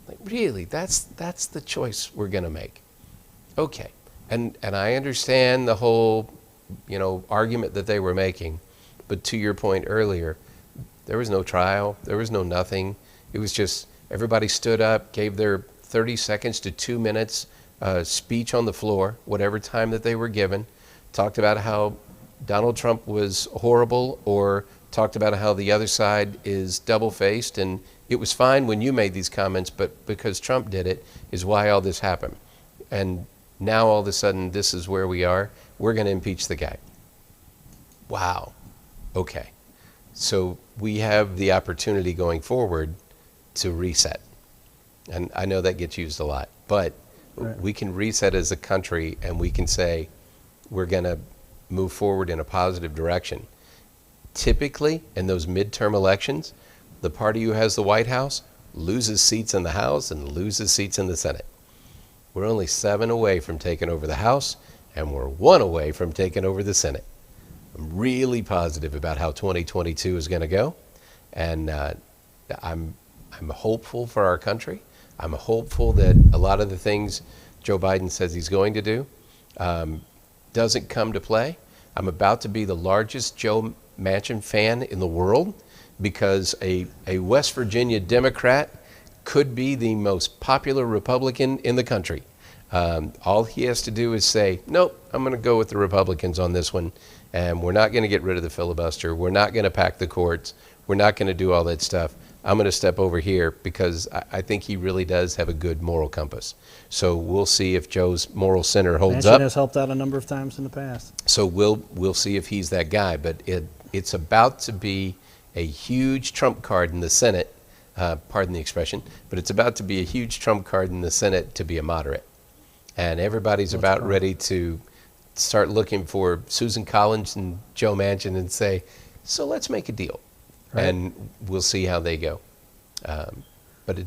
Like, really, that's the choice we're going to make. Okay. And I understand the whole, argument that they were making, but to your point earlier, there was no trial, there was no nothing. It was just everybody stood up, gave their 30 seconds to 2 minutes speech on the floor, whatever time that they were given, talked about how Donald Trump was horrible, or talked about how the other side is double-faced, and it was fine when you made these comments, but because Trump did it is why all this happened. And now all of a sudden this is where we are. We're going to impeach the guy. Wow. Okay. So we have the opportunity going forward to reset. And I know that gets used a lot, but right. We can reset as a country, and we can say we're going to move forward in a positive direction. Typically, in those midterm elections, the party who has the White House loses seats in the House and loses seats in the Senate. We're only 7 away from taking over the House, and we're 1 away from taking over the Senate. I'm really positive about how 2022 is going to go, and I'm hopeful for our country. I'm hopeful that a lot of the things Joe Biden says he's going to do doesn't come to play. I'm about to be the largest Joe Manchin fan in the world, because a West Virginia Democrat could be the most popular Republican in the country. All he has to do is say, nope, I'm going to go with the Republicans on this one, and we're not going to get rid of the filibuster. We're not going to pack the courts. We're not going to do all that stuff. I'm going to step over here because I think he really does have a good moral compass. So we'll see if Joe's moral center holds Manchin up. has helped out a number of times in the past. So we'll see if he's that guy. But it's about to be a huge trump card in the Senate. Pardon the expression, but it's about to be a huge trump card in the Senate to be a moderate. And everybody's about ready to start looking for Susan Collins and Joe Manchin and say, so let's make a deal. Right. And we'll see how they go. But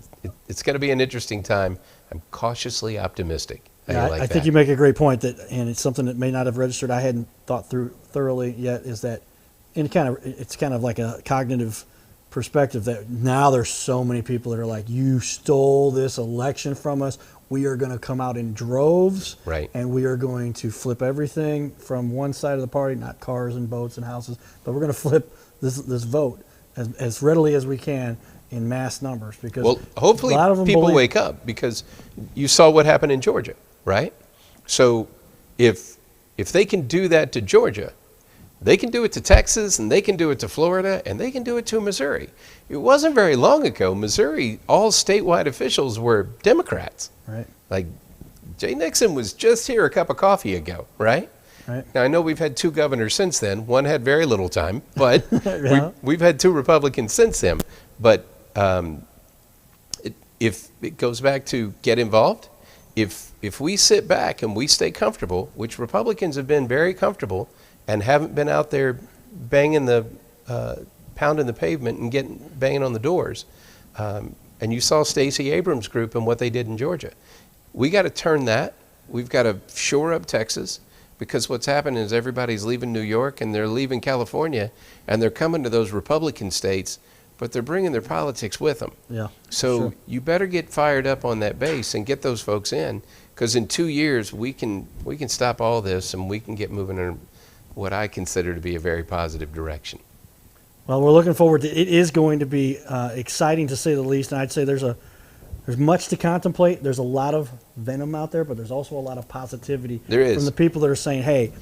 it's going to be an interesting time. I'm cautiously optimistic. I think you make a great point, and it's something that may not have registered. I hadn't thought through thoroughly yet, is that it's kind of like a cognitive perspective that now there's so many people that are like, you stole this election from us. We are going to come out in droves, right, and we are going to flip everything from one side of the party, not cars and boats and houses, but we're going to flip this vote as readily as we can in mass numbers. Because hopefully people wake up, because you saw what happened in Georgia, right? So if they can do that to Georgia, they can do it to Texas, and they can do it to Florida, and they can do it to Missouri. It wasn't very long ago, Missouri, all statewide officials were Democrats. Right. Like, Jay Nixon was just here a cup of coffee ago, right? Right. Now, I know we've had two governors since then. One had very little time, but yeah. we've had two Republicans since then. But if it goes back to get involved, if we sit back and we stay comfortable, which Republicans have been very comfortable and haven't been out there banging the pounding the pavement and banging on the doors, and you saw Stacey Abrams' group and what they did in Georgia. We got to turn that. We've got to shore up Texas, because what's happening is everybody's leaving New York and they're leaving California, and they're coming to those Republican states, but they're bringing their politics with them. Yeah. So sure. You better get fired up on that base and get those folks in, because in 2 years we can stop all this and we can get moving in what I consider to be a very positive direction. Well, we're looking forward to it. It is going to be exciting, to say the least, and I'd say there's much to contemplate. There's a lot of venom out there, but there's also a lot of positivity There is. from the people that are saying, hey,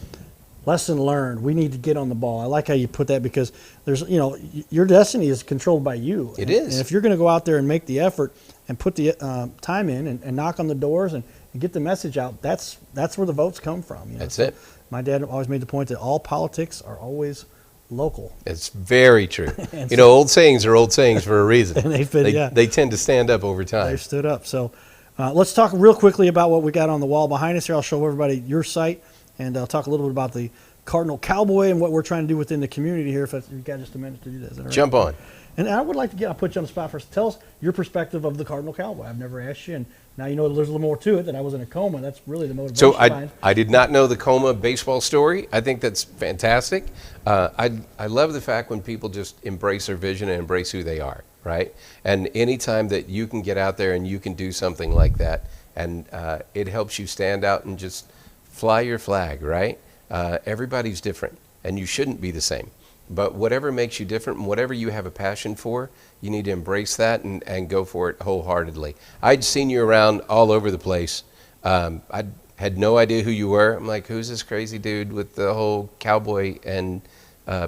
lesson learned. We need to get on the ball. I like how you put that, because there's, your destiny is controlled by you. It is. And if you're going to go out there and make the effort and put the time in and knock on the doors and get the message out, that's where the votes come from. That's it. My dad always made the point that all politics are always local. It's very true. So, old sayings are old sayings for a reason. And they tend to stand up over time. They've stood up. So let's talk real quickly about what we got on the wall behind us here. I'll show everybody your site, and I'll talk a little bit about the Cardinal Cowboy and what we're trying to do within the community here. If you've got just a minute to do that. Is that all right? Jump on. And I would like to I'll put you on the spot first. Tell us your perspective of the Cardinal Cowboy. I've never asked you, and now you know there's a little more to it, that I was in a coma. That's really the motivation So behind. I did not know the coma baseball story. I think that's fantastic. I love the fact when people just embrace their vision and embrace who they are, right? And anytime that you can get out there and you can do something like that, and it helps you stand out and just fly your flag, right? Everybody's different, and you shouldn't be the same. But whatever makes you different and whatever you have a passion for, you need to embrace that and go for it wholeheartedly. I'd seen you around all over the place. I had no idea who you were. I'm like, who's this crazy dude with the whole cowboy and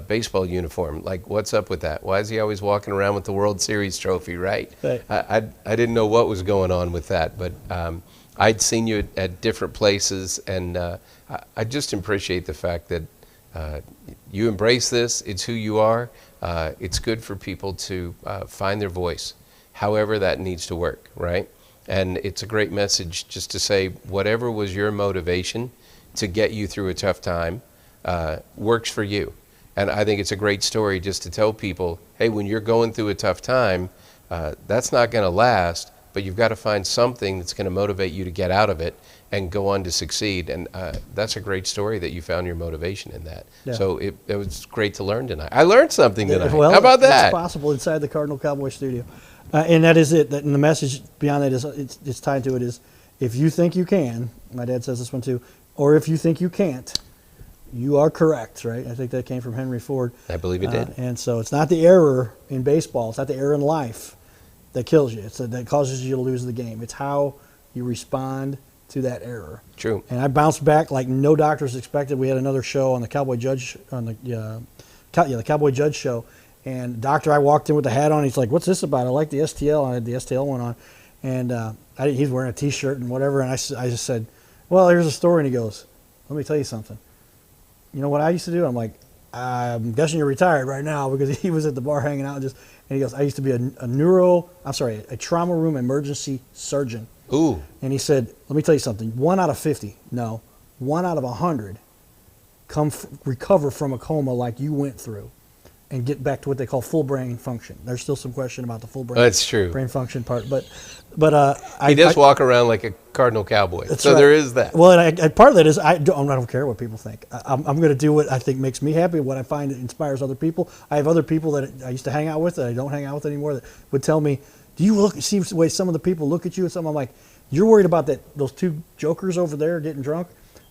baseball uniform? Like, what's up with that? Why is he always walking around with the World Series trophy, right? I didn't know what was going on with that, but I'd seen you at different places, and I just appreciate the fact that you embrace this. It's who you are. It's good for people to find their voice, however that needs to work, right? And it's a great message just to say whatever was your motivation to get you through a tough time works for you. And I think it's a great story just to tell people, hey, when you're going through a tough time, that's not going to last, but you've got to find something that's going to motivate you to get out of it and go on to succeed. And that's a great story that you found your motivation in that. Yeah. So it was great to learn tonight. I learned something tonight. Well, how about that? It's possible inside the Cardinal Cowboy studio. And that is it. And the message beyond that is, it's tied to it is, if you think you can, my dad says this one too, or if you think you can't, you are correct, right? I think that came from Henry Ford. I believe it did. And so it's not the error in baseball. It's not the error in life that kills you. It's that causes you to lose the game. It's how you respond to that error. True. And I bounced back like no doctors expected. We had another show on the Cowboy Judge the Cowboy Judge show, And doctor, I walked in with the hat on. He's like, "What's this about?" I like the STL. I had the STL one on, and he's wearing a T-shirt and whatever. And I just said, "Well, here's a story." And he goes, "Let me tell you something. You know what I used to do?" I'm like, "I'm guessing you're retired right now," because he was at the bar hanging out. And he goes, "I used to be a trauma room emergency surgeon." Ooh. And he said, "Let me tell you something. 1 out of 50, no, 1 out of 100 recover from a coma like you went through and get back to what they call full brain function." There's still some question about the full brain. That's true. Brain function part, but he does walk around like a cardinal cowboy. So right. there is that. Well, and part of that is I don't care what people think. I'm going to do what I think makes me happy, what I find inspires other people. I have other people that I used to hang out with that I don't hang out with anymore that would tell me, "Do you see the way some of the people look at you?" And something I'm like, "You're worried about those 2 jokers over there getting drunk,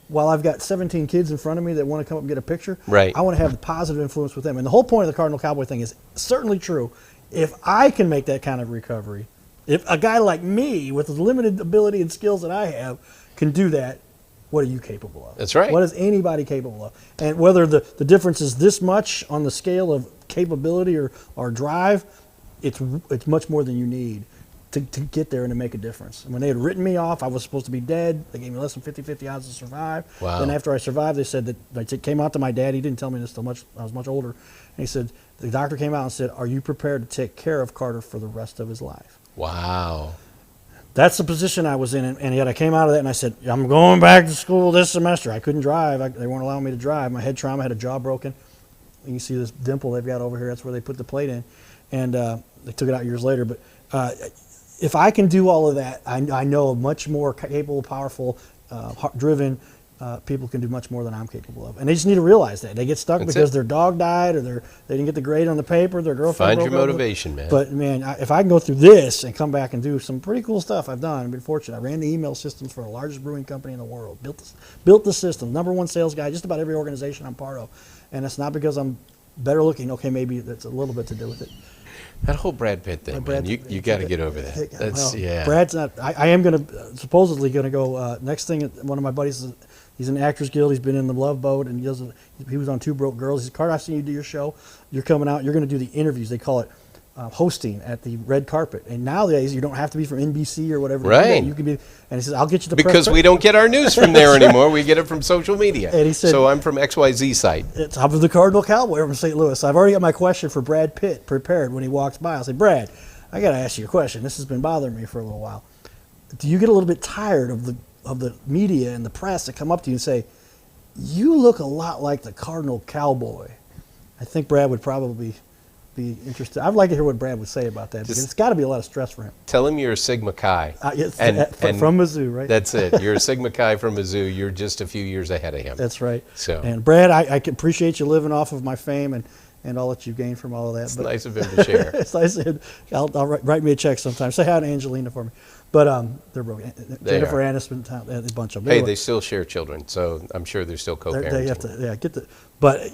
while I've got 17 kids in front of me that want to come up and get a picture." Right. I want to have the positive influence with them. And the whole point of the Cardinal Cowboy thing is certainly true. If I can make that kind of recovery, if a guy like me with the limited ability and skills that I have can do that, what are you capable of? That's right. What is anybody capable of? And whether the difference is this much on the scale of capability or drive, it's much more than you need to get there and to make a difference. And when they had written me off, I was supposed to be dead. They gave me less than 50-50 odds to survive. Wow. Then after I survived, they said that came out to my dad. He didn't tell me this till I was much older. And he said, the doctor came out and said, "Are you prepared to take care of Carter for the rest of his life?" Wow. That's the position I was in. And yet I came out of that and I said, "I'm going back to school this semester." I couldn't drive. They weren't allowing me to drive. My head trauma, had a jaw broken. You can see this dimple they've got over here. That's where they put the plate in. And they took it out years later. But if I can do all of that, I know much more capable, powerful, driven people can do much more than I'm capable of. And they just need to realize that. They get stuck because their dog died or they didn't get the grade on the paper, their girlfriend Find your broke up. motivation, man. But, man, if I can go through this and come back and do some pretty cool stuff I've done, I've been fortunate. I ran the email systems for the largest brewing company in the world, built the system, #1 sales guy, just about every organization I'm part of. And it's not because I'm better looking. Okay, maybe that's a little bit to do with it. That whole Brad Pitt thing, man, you got to get over that. That's, yeah. Brad's not. I am supposedly going to go next thing. One of my buddies, he's in the Actors Guild. He's been in the Love Boat, and he was on 2 Broke Girls. He said, "Carter, I've seen you do your show. You're coming out. You're going to do the interviews. They call it hosting at the red carpet. And nowadays, you don't have to be from NBC or whatever. Right. You can be." And he says, "I'll get you the because we don't get our news from there anymore. We get it from social media." And he said, "So I'm from XYZ site." It's I'm the Cardinal Cowboy from St. Louis. I've already got my question for Brad Pitt prepared when he walks by. I'll say, "Brad, I got to ask you a question. This has been bothering me for a little while. Do you get a little bit tired of the media and the press that come up to you and say, 'You look a lot like the Cardinal Cowboy'?" I think Brad would probably be interested. I'd like to hear what Brad would say about that, because it's got to be a lot of stress for him. Tell him you're a Sigma Chi. Yes, and from Mizzou, right? That's it. You're a Sigma Chi from Mizzou. You're just a few years ahead of him. That's right. So. And Brad, I can appreciate you living off of my fame and all that you've gained from all of that. It's nice of him to share. It's nice. I'll write me a check sometime. Say hi to Angelina for me. But they're broke. Jennifer Aniston, a bunch of them. Hey, anyway, they still share children, so I'm sure they're still co-parenting. they have to, get the. But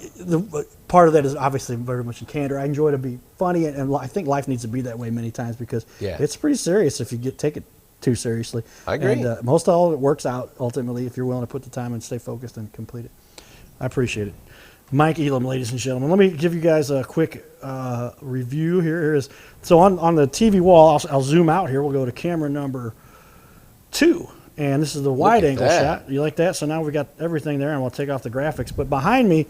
part of that is obviously very much in candor. I enjoy to be funny, and I think life needs to be that way many times, because it's pretty serious if you take it too seriously. I agree. And most all of it works out ultimately if you're willing to put the time and stay focused and complete it. I appreciate it. Mike Elam, ladies and gentlemen. Let me give you guys a quick review here. Here is, so on the TV wall, I'll zoom out here. We'll go to camera number 2. And this is the wide angle shot. You like that? So now we got everything there, and we'll take off the graphics. But behind me,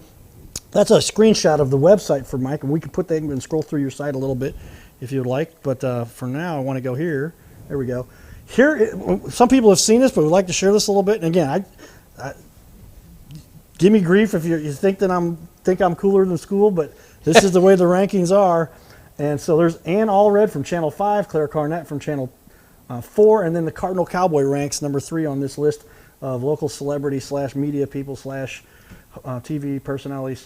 that's a screenshot of the website for Mike, and we can put that and scroll through your site a little bit if you'd like. But for now, I want to go here. There we go. Here, some people have seen this, but we'd like to share this a little bit. And again, give me grief if you think that I'm cooler than school, but this is the way the rankings are. And so there's Ann Allred from Channel 5, Claire Carnett from Channel 4, and then the Cardinal Cowboy ranks number 3 on this list of local celebrity / media people / TV personality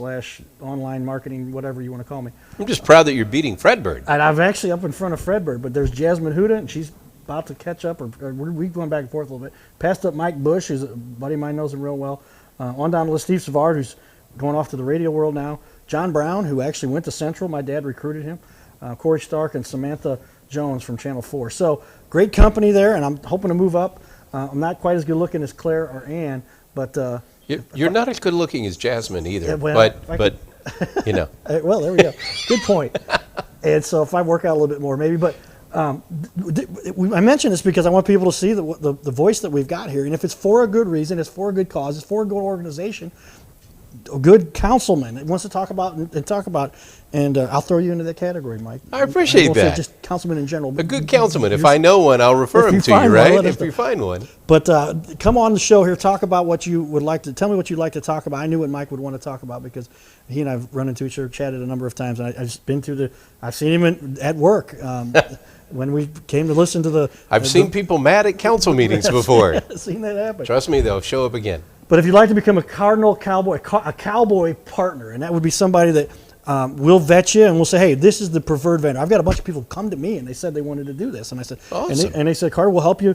/ online marketing, whatever you want to call me. I'm just proud that you're beating Fredbird. And I'm actually up in front of Fredbird, but there's Jasmine Huda, and she's about to catch up, or we're going back and forth a little bit. Passed up Mike Bush, who's a buddy of mine, knows him real well. On down to Steve Savard, who's going off to the radio world now. John Brown, who actually went to Central. My dad recruited him. Corey Stark and Samantha Jones from Channel 4. So great company there, and I'm hoping to move up. I'm not quite as good looking as Claire or Ann, but you're not as good looking as Jasmine either. Yeah, well, but you know. Well, there we go. Good point. And so if I work out a little bit more, maybe. But I mention this because I want people to see the voice that we've got here. And if it's for a good reason, it's for a good cause, it's for a good organization, a good councilman that wants to talk about and talk about. And I'll throw you into that category, Mike. I appreciate won't say that. just councilman in general. A good councilman. If I know one, I'll refer him to you, right? If you find one. But come on the show here, talk about what you would like to, tell me what you'd like to talk about. I knew what Mike would want to talk about because he and I've run into each other, chatted a number of times. And I've seen him at work when we came to listen to the. I've seen people mad at council meetings before. I've seen that happen. Trust me, they'll show up again. But if you'd like to become a Cardinal Cowboy, a cowboy partner, and that would be somebody that we'll vet you and we'll say, hey, this is the preferred vendor. I've got a bunch of people come to me and they said they wanted to do this. And I said, awesome. and they said, Carter, we'll help you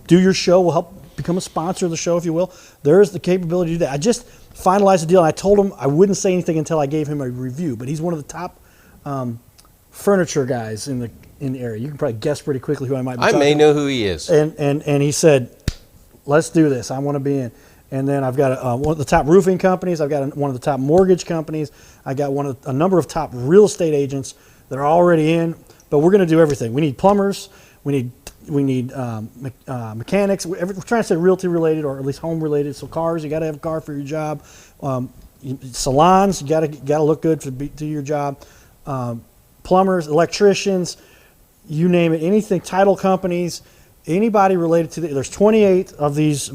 do your show. We'll help become a sponsor of the show, if you will. There is the capability to do that. I just finalized the deal, and I told him I wouldn't say anything until I gave him a review. But he's one of the top furniture guys in the area. You can probably guess pretty quickly who I might be talking about. I may know who he is. And he said, let's do this. I want to be in. And then I've got one of the top roofing companies. I've got one of the top mortgage companies. I got a number of top real estate agents that are already in. But we're going to do everything. We need plumbers. We need mechanics. We're trying to say realty related or at least home related. So cars, you got to have a car for your job. Salons, you got to look good to do your job. Plumbers, electricians, you name it. Anything. Title companies, anybody related to there's 28 of these.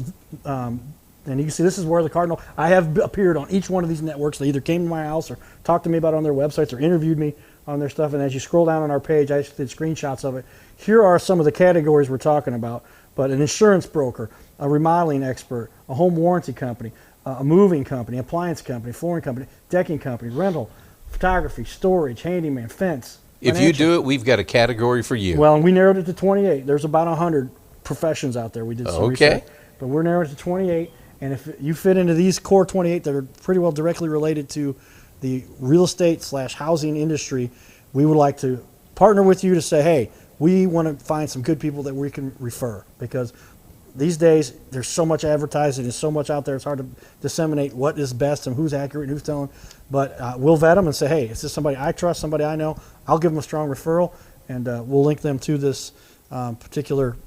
And you can see this is where the Cardinal, I have appeared on each one of these networks. They either came to my house or talked to me about it on their websites or interviewed me on their stuff. And as you scroll down on our page, I did screenshots of it. Here are some of the categories we're talking about. But an insurance broker, a remodeling expert, a home warranty company, a moving company, appliance company, flooring company, decking company, rental, photography, storage, handyman, fence. If you do it, we've got a category for you. Well, and we narrowed it to 28. There's about 100 professions out there. We did some research. But we're narrowed it to 28. And if you fit into these core 28 that are pretty well directly related to the real estate / housing industry, we would like to partner with you to say, hey, we want to find some good people that we can refer. Because these days, there's so much advertising, there's so much out there, it's hard to disseminate what is best and who's accurate and who's telling. But we'll vet them and say, hey, is this somebody I trust, somebody I know? I'll give them a strong referral, and we'll link them to this particular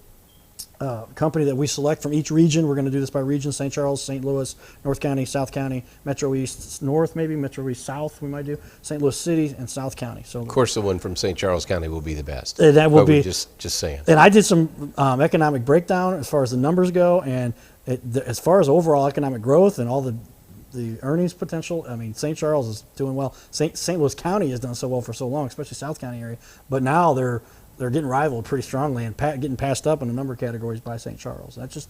company that we select from each region. We're going to do this by region: St. Charles, St. Louis, North County, South County, Metro East North, maybe Metro East South. We might do St. Louis City and South County. So of course, the one from St. Charles County will be the best. That will be just saying. And I did some economic breakdown as far as the numbers go, and as far as overall economic growth and all the earnings potential. I mean, St. Charles is doing well. St. Louis County has done so well for so long, especially South County area. But now they're getting rivaled pretty strongly and getting passed up in a number of categories by St. Charles. That's just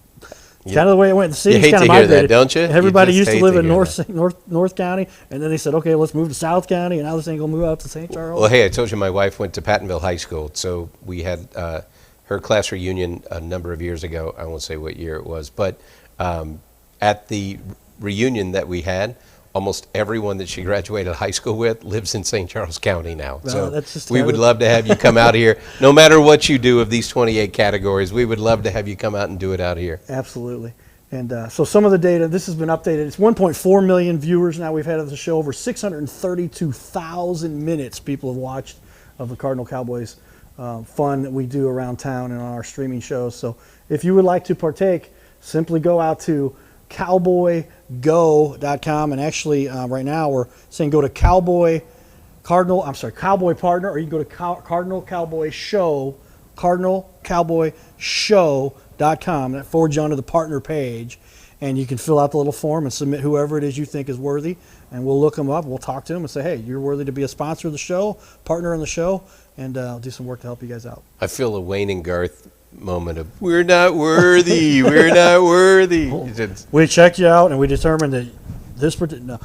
kind of the way it went. The city's kind of migrated. You hate to hear that, don't you? Everybody used to live in North County, and then they said, okay, let's move to South County, and now they're saying go move up to St. Charles. Well, hey, I told you my wife went to Pattonville High School, so we had her class reunion a number of years ago. I won't say what year it was, but at the reunion that we had, almost everyone that she graduated high school with lives in St. Charles County now. Well, so we would love to have you come out here. No matter what you do of these 28 categories, we would love to have you come out and do it out here. Absolutely. And so some of the data, this has been updated. It's 1.4 million viewers now we've had of the show. Over 632,000 minutes people have watched of the Cardinal Cowboys fun that we do around town and on our streaming shows. So if you would like to partake, simply go out to cowboygo.com, and actually right now we're saying go to Cowboy Partner, or you can go to Cardinal Cowboy Show, cardinalcowboyshow.com. That forwards you onto the partner page, and you can fill out the little form and submit whoever it is you think is worthy, and we'll look them up, we'll talk to them and say, hey, you're worthy to be a sponsor of the show, partner in the show, and do some work to help you guys out. I feel a Wayne and Garth moment of we're not worthy. We checked you out and we determined that that's gonna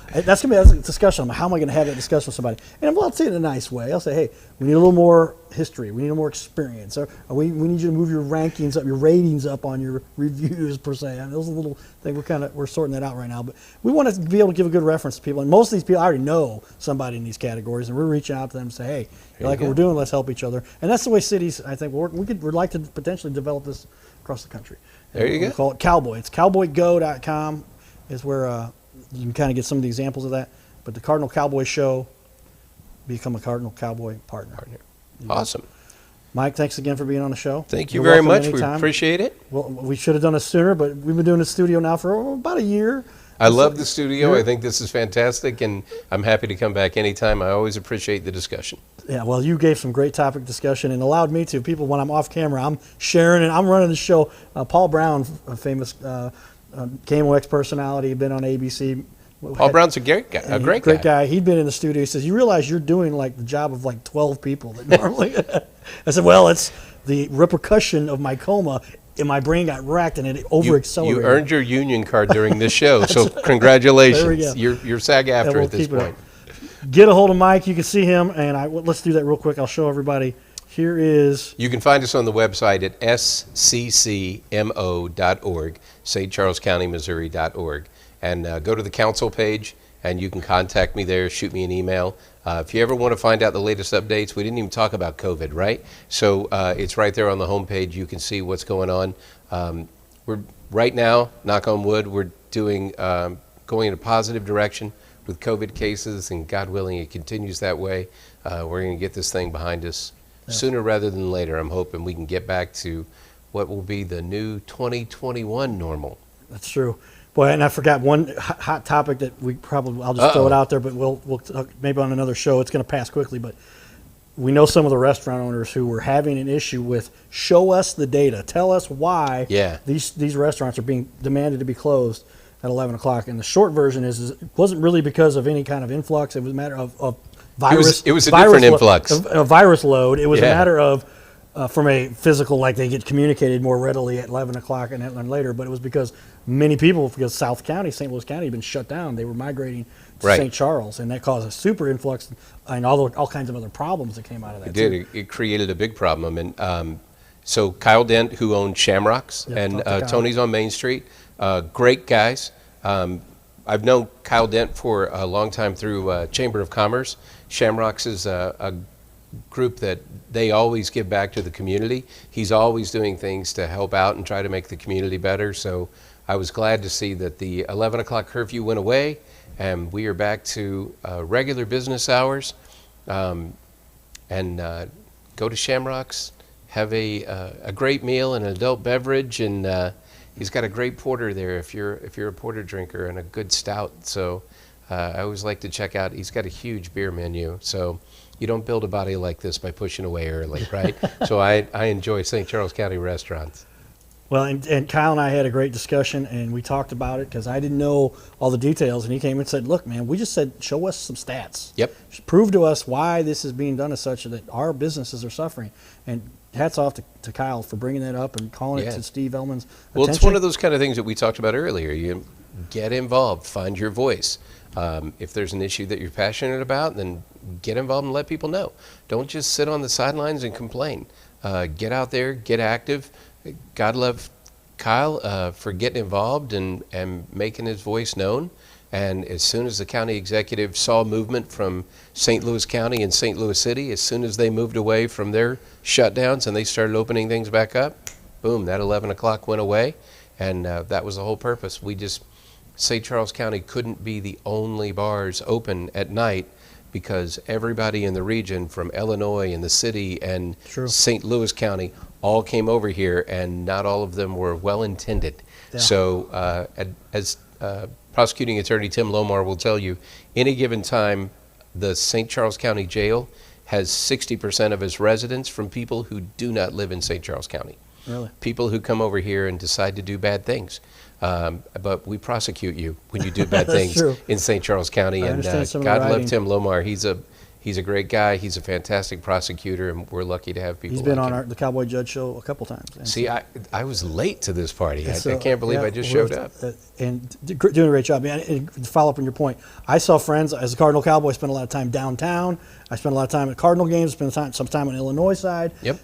be a discussion on how am I going to have that discussion with somebody, and I'll say it in a nice way. I'll say, hey, we need a little more history, we need a little more experience, or we need you to move your rankings up, your ratings up on your reviews per se. And those are little things we're sorting that out right now, but we want to be able to give a good reference to people, and most of these people I already know somebody in these categories, and we're reaching out to them and say, hey, you like what we're doing, let's help each other. And that's the way cities, I think, work. We'd like to potentially develop this across the country. There you go. We call it Cowboy. It's cowboygo.com is where you can kind of get some of the examples of that. But the Cardinal Cowboy Show, become a Cardinal Cowboy partner. Awesome. Mike, thanks again for being on the show. Thank you You're very welcome much. We anytime. appreciate it. Well, we should have done it sooner, but we've been doing the studio now for about a year. I love the studio. I think this is fantastic, and I'm happy to come back anytime. I always appreciate the discussion. Yeah, well, you gave some great topic discussion and allowed me to. People, when I'm off camera, I'm sharing and I'm running the show. Paul Brown, a famous KMOX personality, been on ABC. Paul Brown's a great guy. Great guy. He'd been in the studio. He says, "You realize you're doing like the job of like 12 people that normally." I said, "Well, it's the repercussion of my coma." And my brain got racked and it over-accelerated. You earned your union card during this show, so congratulations. There we go. You're SAG-AFTRA we'll at this keep it point. Get a hold of Mike. You can see him. And let's do that real quick. I'll show everybody. Here is... You can find us on the website at sccmo.org, stcharlescountymissouri.org. And go to the council page, and you can contact me there, shoot me an email. If you ever want to find out the latest updates, we didn't even talk about COVID, right? So it's right there on the homepage. You can see what's going on. We're right now, knock on wood, we're doing going in a positive direction with COVID cases, and God willing, it continues that way. We're going to get this thing behind us sooner rather than later. I'm hoping we can get back to what will be the new 2021 normal. That's true. Boy, and I forgot one hot topic that I'll just throw it out there, but we'll talk maybe on another show. It's going to pass quickly, but we know some of the restaurant owners who were having an issue with show us the data. Tell us why these restaurants are being demanded to be closed at 11 o'clock. And the short version is it wasn't really because of any kind of influx. It was a matter of virus. It was a different influx. A virus load. It was a matter of from a physical, like they get communicated more readily at 11 o'clock and later, but it was because many people, because South County, St. Louis County had been shut down, they were migrating to St. Charles, and that caused a super influx and all kinds of other problems that came out of that. It did. It created a big problem. And so Kyle Dent, who owned Shamrocks, and Tony's on Main Street, great guys. I've known Kyle Dent for a long time through Chamber of Commerce. Shamrocks is a group that they always give back to the community. He's always doing things to help out and try to make the community better. So I was glad to see that the 11 o'clock curfew went away and we are back to regular business hours. And go to Shamrocks, have a great meal and an adult beverage, and he's got a great porter there if you're a porter drinker, and a good stout. So I always like to check out. He's got a huge beer menu. So you don't build a body like this by pushing away early, right? So I enjoy St. Charles County restaurants. Well, and Kyle and I had a great discussion, and we talked about it because I didn't know all the details, and he came and said, look, man, we just said, show us some stats. Yep. Prove to us why this is being done as such that our businesses are suffering. And hats off to Kyle for bringing that up and calling it to Steve Ellman's attention. Well, it's one of those kind of things that we talked about earlier. You get involved, find your voice. If there's an issue that you're passionate about, then get involved and let people know. Don't just sit on the sidelines and complain. Get out there, get active. God love Kyle for getting involved and making his voice known. And as soon as the county executive saw movement from St. Louis County and St. Louis City, as soon as they moved away from their shutdowns and they started opening things back up, boom, that 11 o'clock went away. And that was the whole purpose. St. Charles County couldn't be the only bars open at night because everybody in the region from Illinois and the city and St. Louis County all came over here, and not all of them were well-intended. Yeah. So as prosecuting attorney Tim Lomar will tell you, any given time, the St. Charles County Jail has 60% of its residents from people who do not live in St. Charles County. Really? People who come over here and decide to do bad things. But we prosecute you when you do bad things in St. Charles County. And God love Tim Lomar. He's a great guy. He's a fantastic prosecutor, and we're lucky to have people. He's been like on the Cowboy Judge show a couple times. See, I was late to this party. I can't believe I just showed up. And doing a great job. And to follow up on your point, I saw friends as a Cardinal Cowboy spend a lot of time downtown. I spent a lot of time at Cardinal games. Spent some time on the Illinois side. Yep.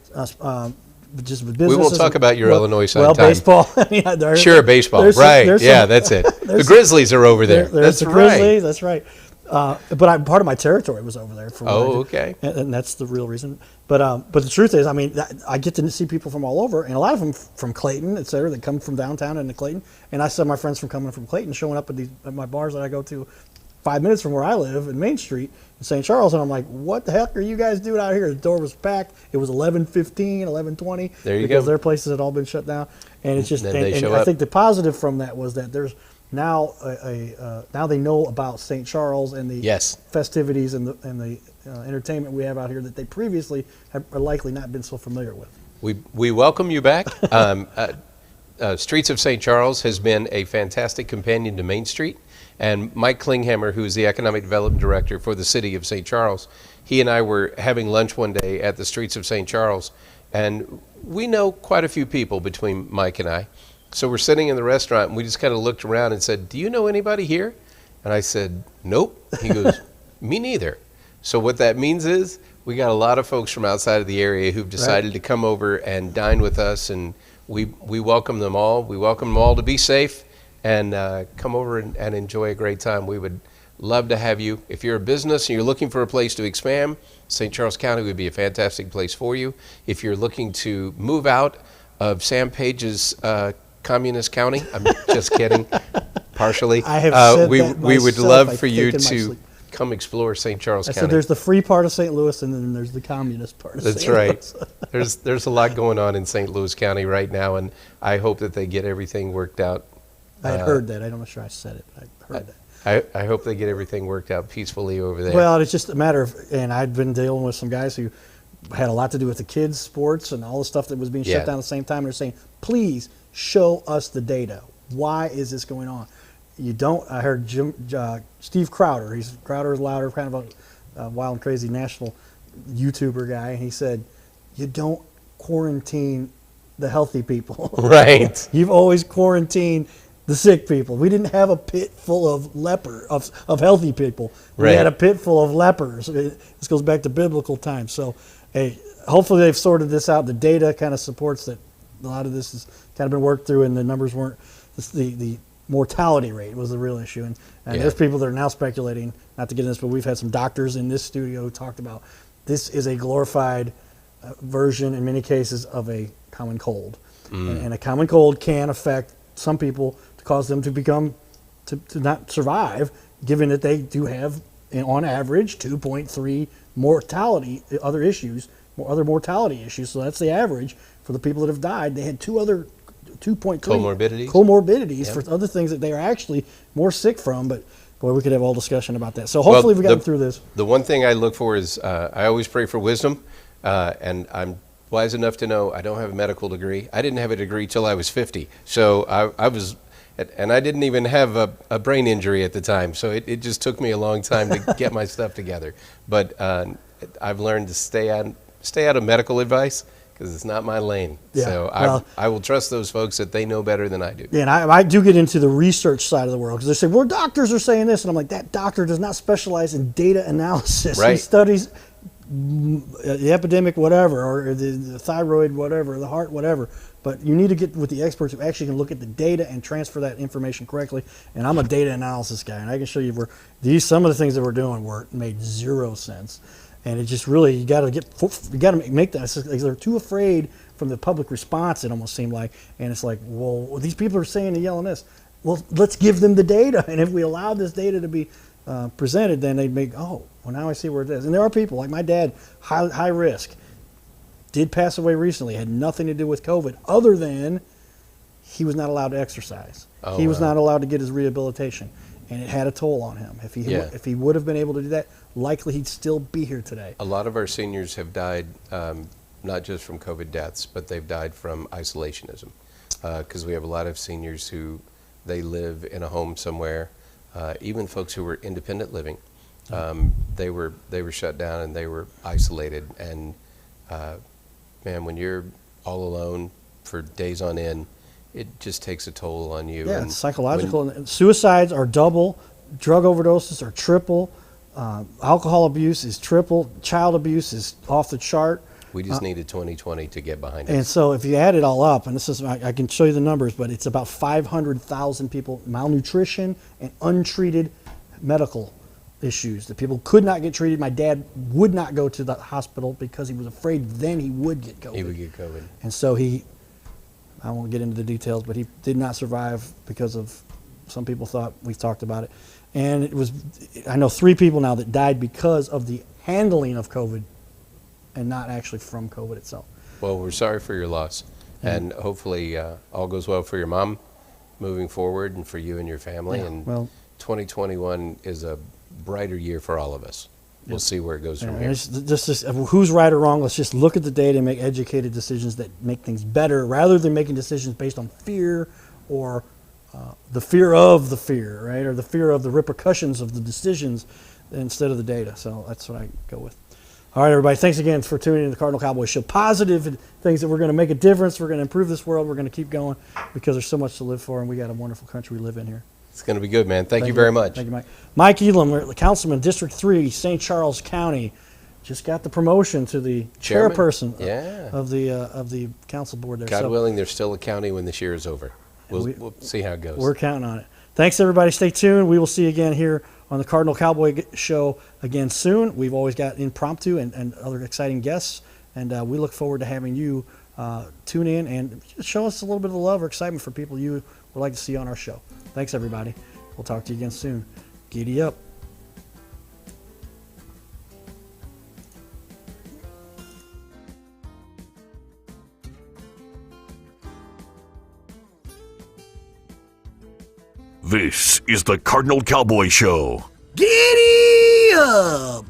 Just with businesses. We won't talk about your Illinois side. Well, time. baseball. Baseball. Right. That's it. The Grizzlies are over there. There's the Grizzlies. That's right. But part of my territory was over there. Okay. And that's the real reason. But the truth is, I mean, I get to see people from all over, and a lot of them from Clayton, et cetera, that come from downtown into Clayton. And I saw my friends coming from Clayton showing up at my bars that I go to 5 minutes from where I live in Main Street in St. Charles, and I'm like, what the heck are you guys doing out here? The door was packed. It was 11:15, 11:20. There you because go. their places had all been shut down, and it's just. Then they And show I up. think the positive from that was that there's now now they know about St. Charles and the Yes. festivities and the entertainment we have out here that they previously have likely not been so familiar with. We welcome you back. Streets of St. Charles has been a fantastic companion to Main Street. And Mike Klinghammer, who is the Economic Development Director for the City of St. Charles, he and I were having lunch one day at the Streets of St. Charles. And we know quite a few people between Mike and I. So we're sitting in the restaurant, and we just kind of looked around and said, do you know anybody here? And I said, nope. He goes, me neither. So what that means is we got a lot of folks from outside of the area who've decided to come over and dine with us, and we welcome them all. We welcome them all to be safe and come over and enjoy a great time. We would love to have you. If you're a business and you're looking for a place to expand, St. Charles County would be a fantastic place for you. If you're looking to move out of Sam Page's communist county, I'm just kidding, partially. I have said we that would myself, love I for you think, in my to sleep. come explore St. Charles I County. said there's the free part of St. Louis, and then there's the communist part of That's St. right. Louis. There's a lot going on in St. Louis County right now, and I hope that they get everything worked out. I had heard that. I'm not sure I said it, but I heard that. I hope they get everything worked out peacefully over there. Well, it's just a matter of, and I'd been dealing with some guys who had a lot to do with the kids' sports and all the stuff that was being Yeah. shut down at the same time. They're saying, please show us the data. Why is this going on? You don't. I heard Steve Crowder. Crowder is louder, kind of a wild and crazy national YouTuber guy. And he said, you don't quarantine the healthy people. Right. You've always quarantined the sick people. We didn't have a pit full of of healthy people. We Right. had a pit full of lepers. This goes back to biblical times. So, hey, hopefully they've sorted this out. The data kind of supports that a lot of this has kind of been worked through, and the numbers weren't the mortality rate was the real issue. And Yeah. there's people that are now speculating, not to get into this, but we've had some doctors in this studio who talked about this is a glorified version in many cases of a common cold. And a common cold can affect some people to cause them to become, to not survive, given that they do have, on average, 2.3 other mortality issues. So that's the average for the people that have died. They had 2.3 comorbidities Yep. for other things that they are actually more sick from. But boy, we could have all discussion about that. So hopefully we got through this. The one thing I look for is I always pray for wisdom, and I'm wise enough to know I don't have a medical degree. I didn't have a degree till I was 50, so I was, and I didn't even have a brain injury at the time, so it just took me a long time to get my stuff together. But I've learned to stay out of medical advice because it's not my lane. Yeah, So well- I will trust those folks that they know better than I do. Yeah, and I do get into the research side of the world because they say, well, doctors are saying this. And I'm like, that doctor does not specialize in data analysis. He Right. studies the epidemic, whatever, or the thyroid, whatever, the heart, whatever. But you need to get with the experts who actually can look at the data and transfer that information correctly. And I'm a data analysis guy, and I can show you where some of the things that we're doing made zero sense. And it just really, you got to make that. It's like they're too afraid from the public response, it almost seemed like. And it's like, well, these people are saying and yelling this. Well, let's give them the data. And if we allow this data to be presented, then they'd make, well, now I see where it is. And there are people, like my dad, high risk, did pass away recently, had nothing to do with COVID, other than he was not allowed to exercise. Oh, he was wow. not allowed to get his rehabilitation. And it had a toll on him. If he would have been able to do that, likely he'd still be here today. A lot of our seniors have died, not just from COVID deaths, but they've died from isolationism. Because we have a lot of seniors who they live in a home somewhere. Even folks who were independent living, they were shut down and they were isolated. And man, when you're all alone for days on end, it just takes a toll on you. Yeah, And it's psychological. And suicides are double, drug overdoses are triple, alcohol abuse is triple, child abuse is off the chart. we just needed 2020 to get behind And us. so if you add it all up, and this is, I can show you the numbers, but it's about 500,000 people, malnutrition and untreated medical issues. The people could not get treated. My dad would not go to the hospital because he was afraid then he would get COVID. He would get COVID. And so I won't get into the details, but he did not survive because of, some people thought, we've talked about it. And I know 3 people now that died because of the handling of COVID and not actually from COVID itself. Well, we're sorry for your loss, and hopefully all goes well for your mom moving forward and for you and your family. Yeah, And well, 2021 is a brighter year for all of us. We'll see where it goes from here. it's just who's right or wrong. Let's just look at the data and make educated decisions that make things better, rather than making decisions based on fear or the fear of the fear, right, or the fear of the repercussions of the decisions instead of the data. So that's what I go with. All right, everybody. Thanks again for tuning in to the Cardinal Cowboy Show. Positive things that we're going to make a difference. We're going to improve this world. We're going to keep going because there's so much to live for, and we got a wonderful country we live in here. It's going to be good, man. Thank you very much. Thank you, Mike. Mike Elam, Councilman, District 3, St. Charles County, just got the promotion to the Chairman? chairperson Yeah. of the council board there. God willing, there's still a county when this year is over. We'll see how it goes. We're counting on it. Thanks, everybody. Stay tuned. We will see you again here on the Cardinal Cowboy Show again soon. We've always got impromptu and other exciting guests, and we look forward to having you tune in and show us a little bit of love or excitement for people you would like to see on our show. Thanks, everybody. We'll talk to you again soon. Giddy up. This is the Cardinal Cowboy Show. Giddy up!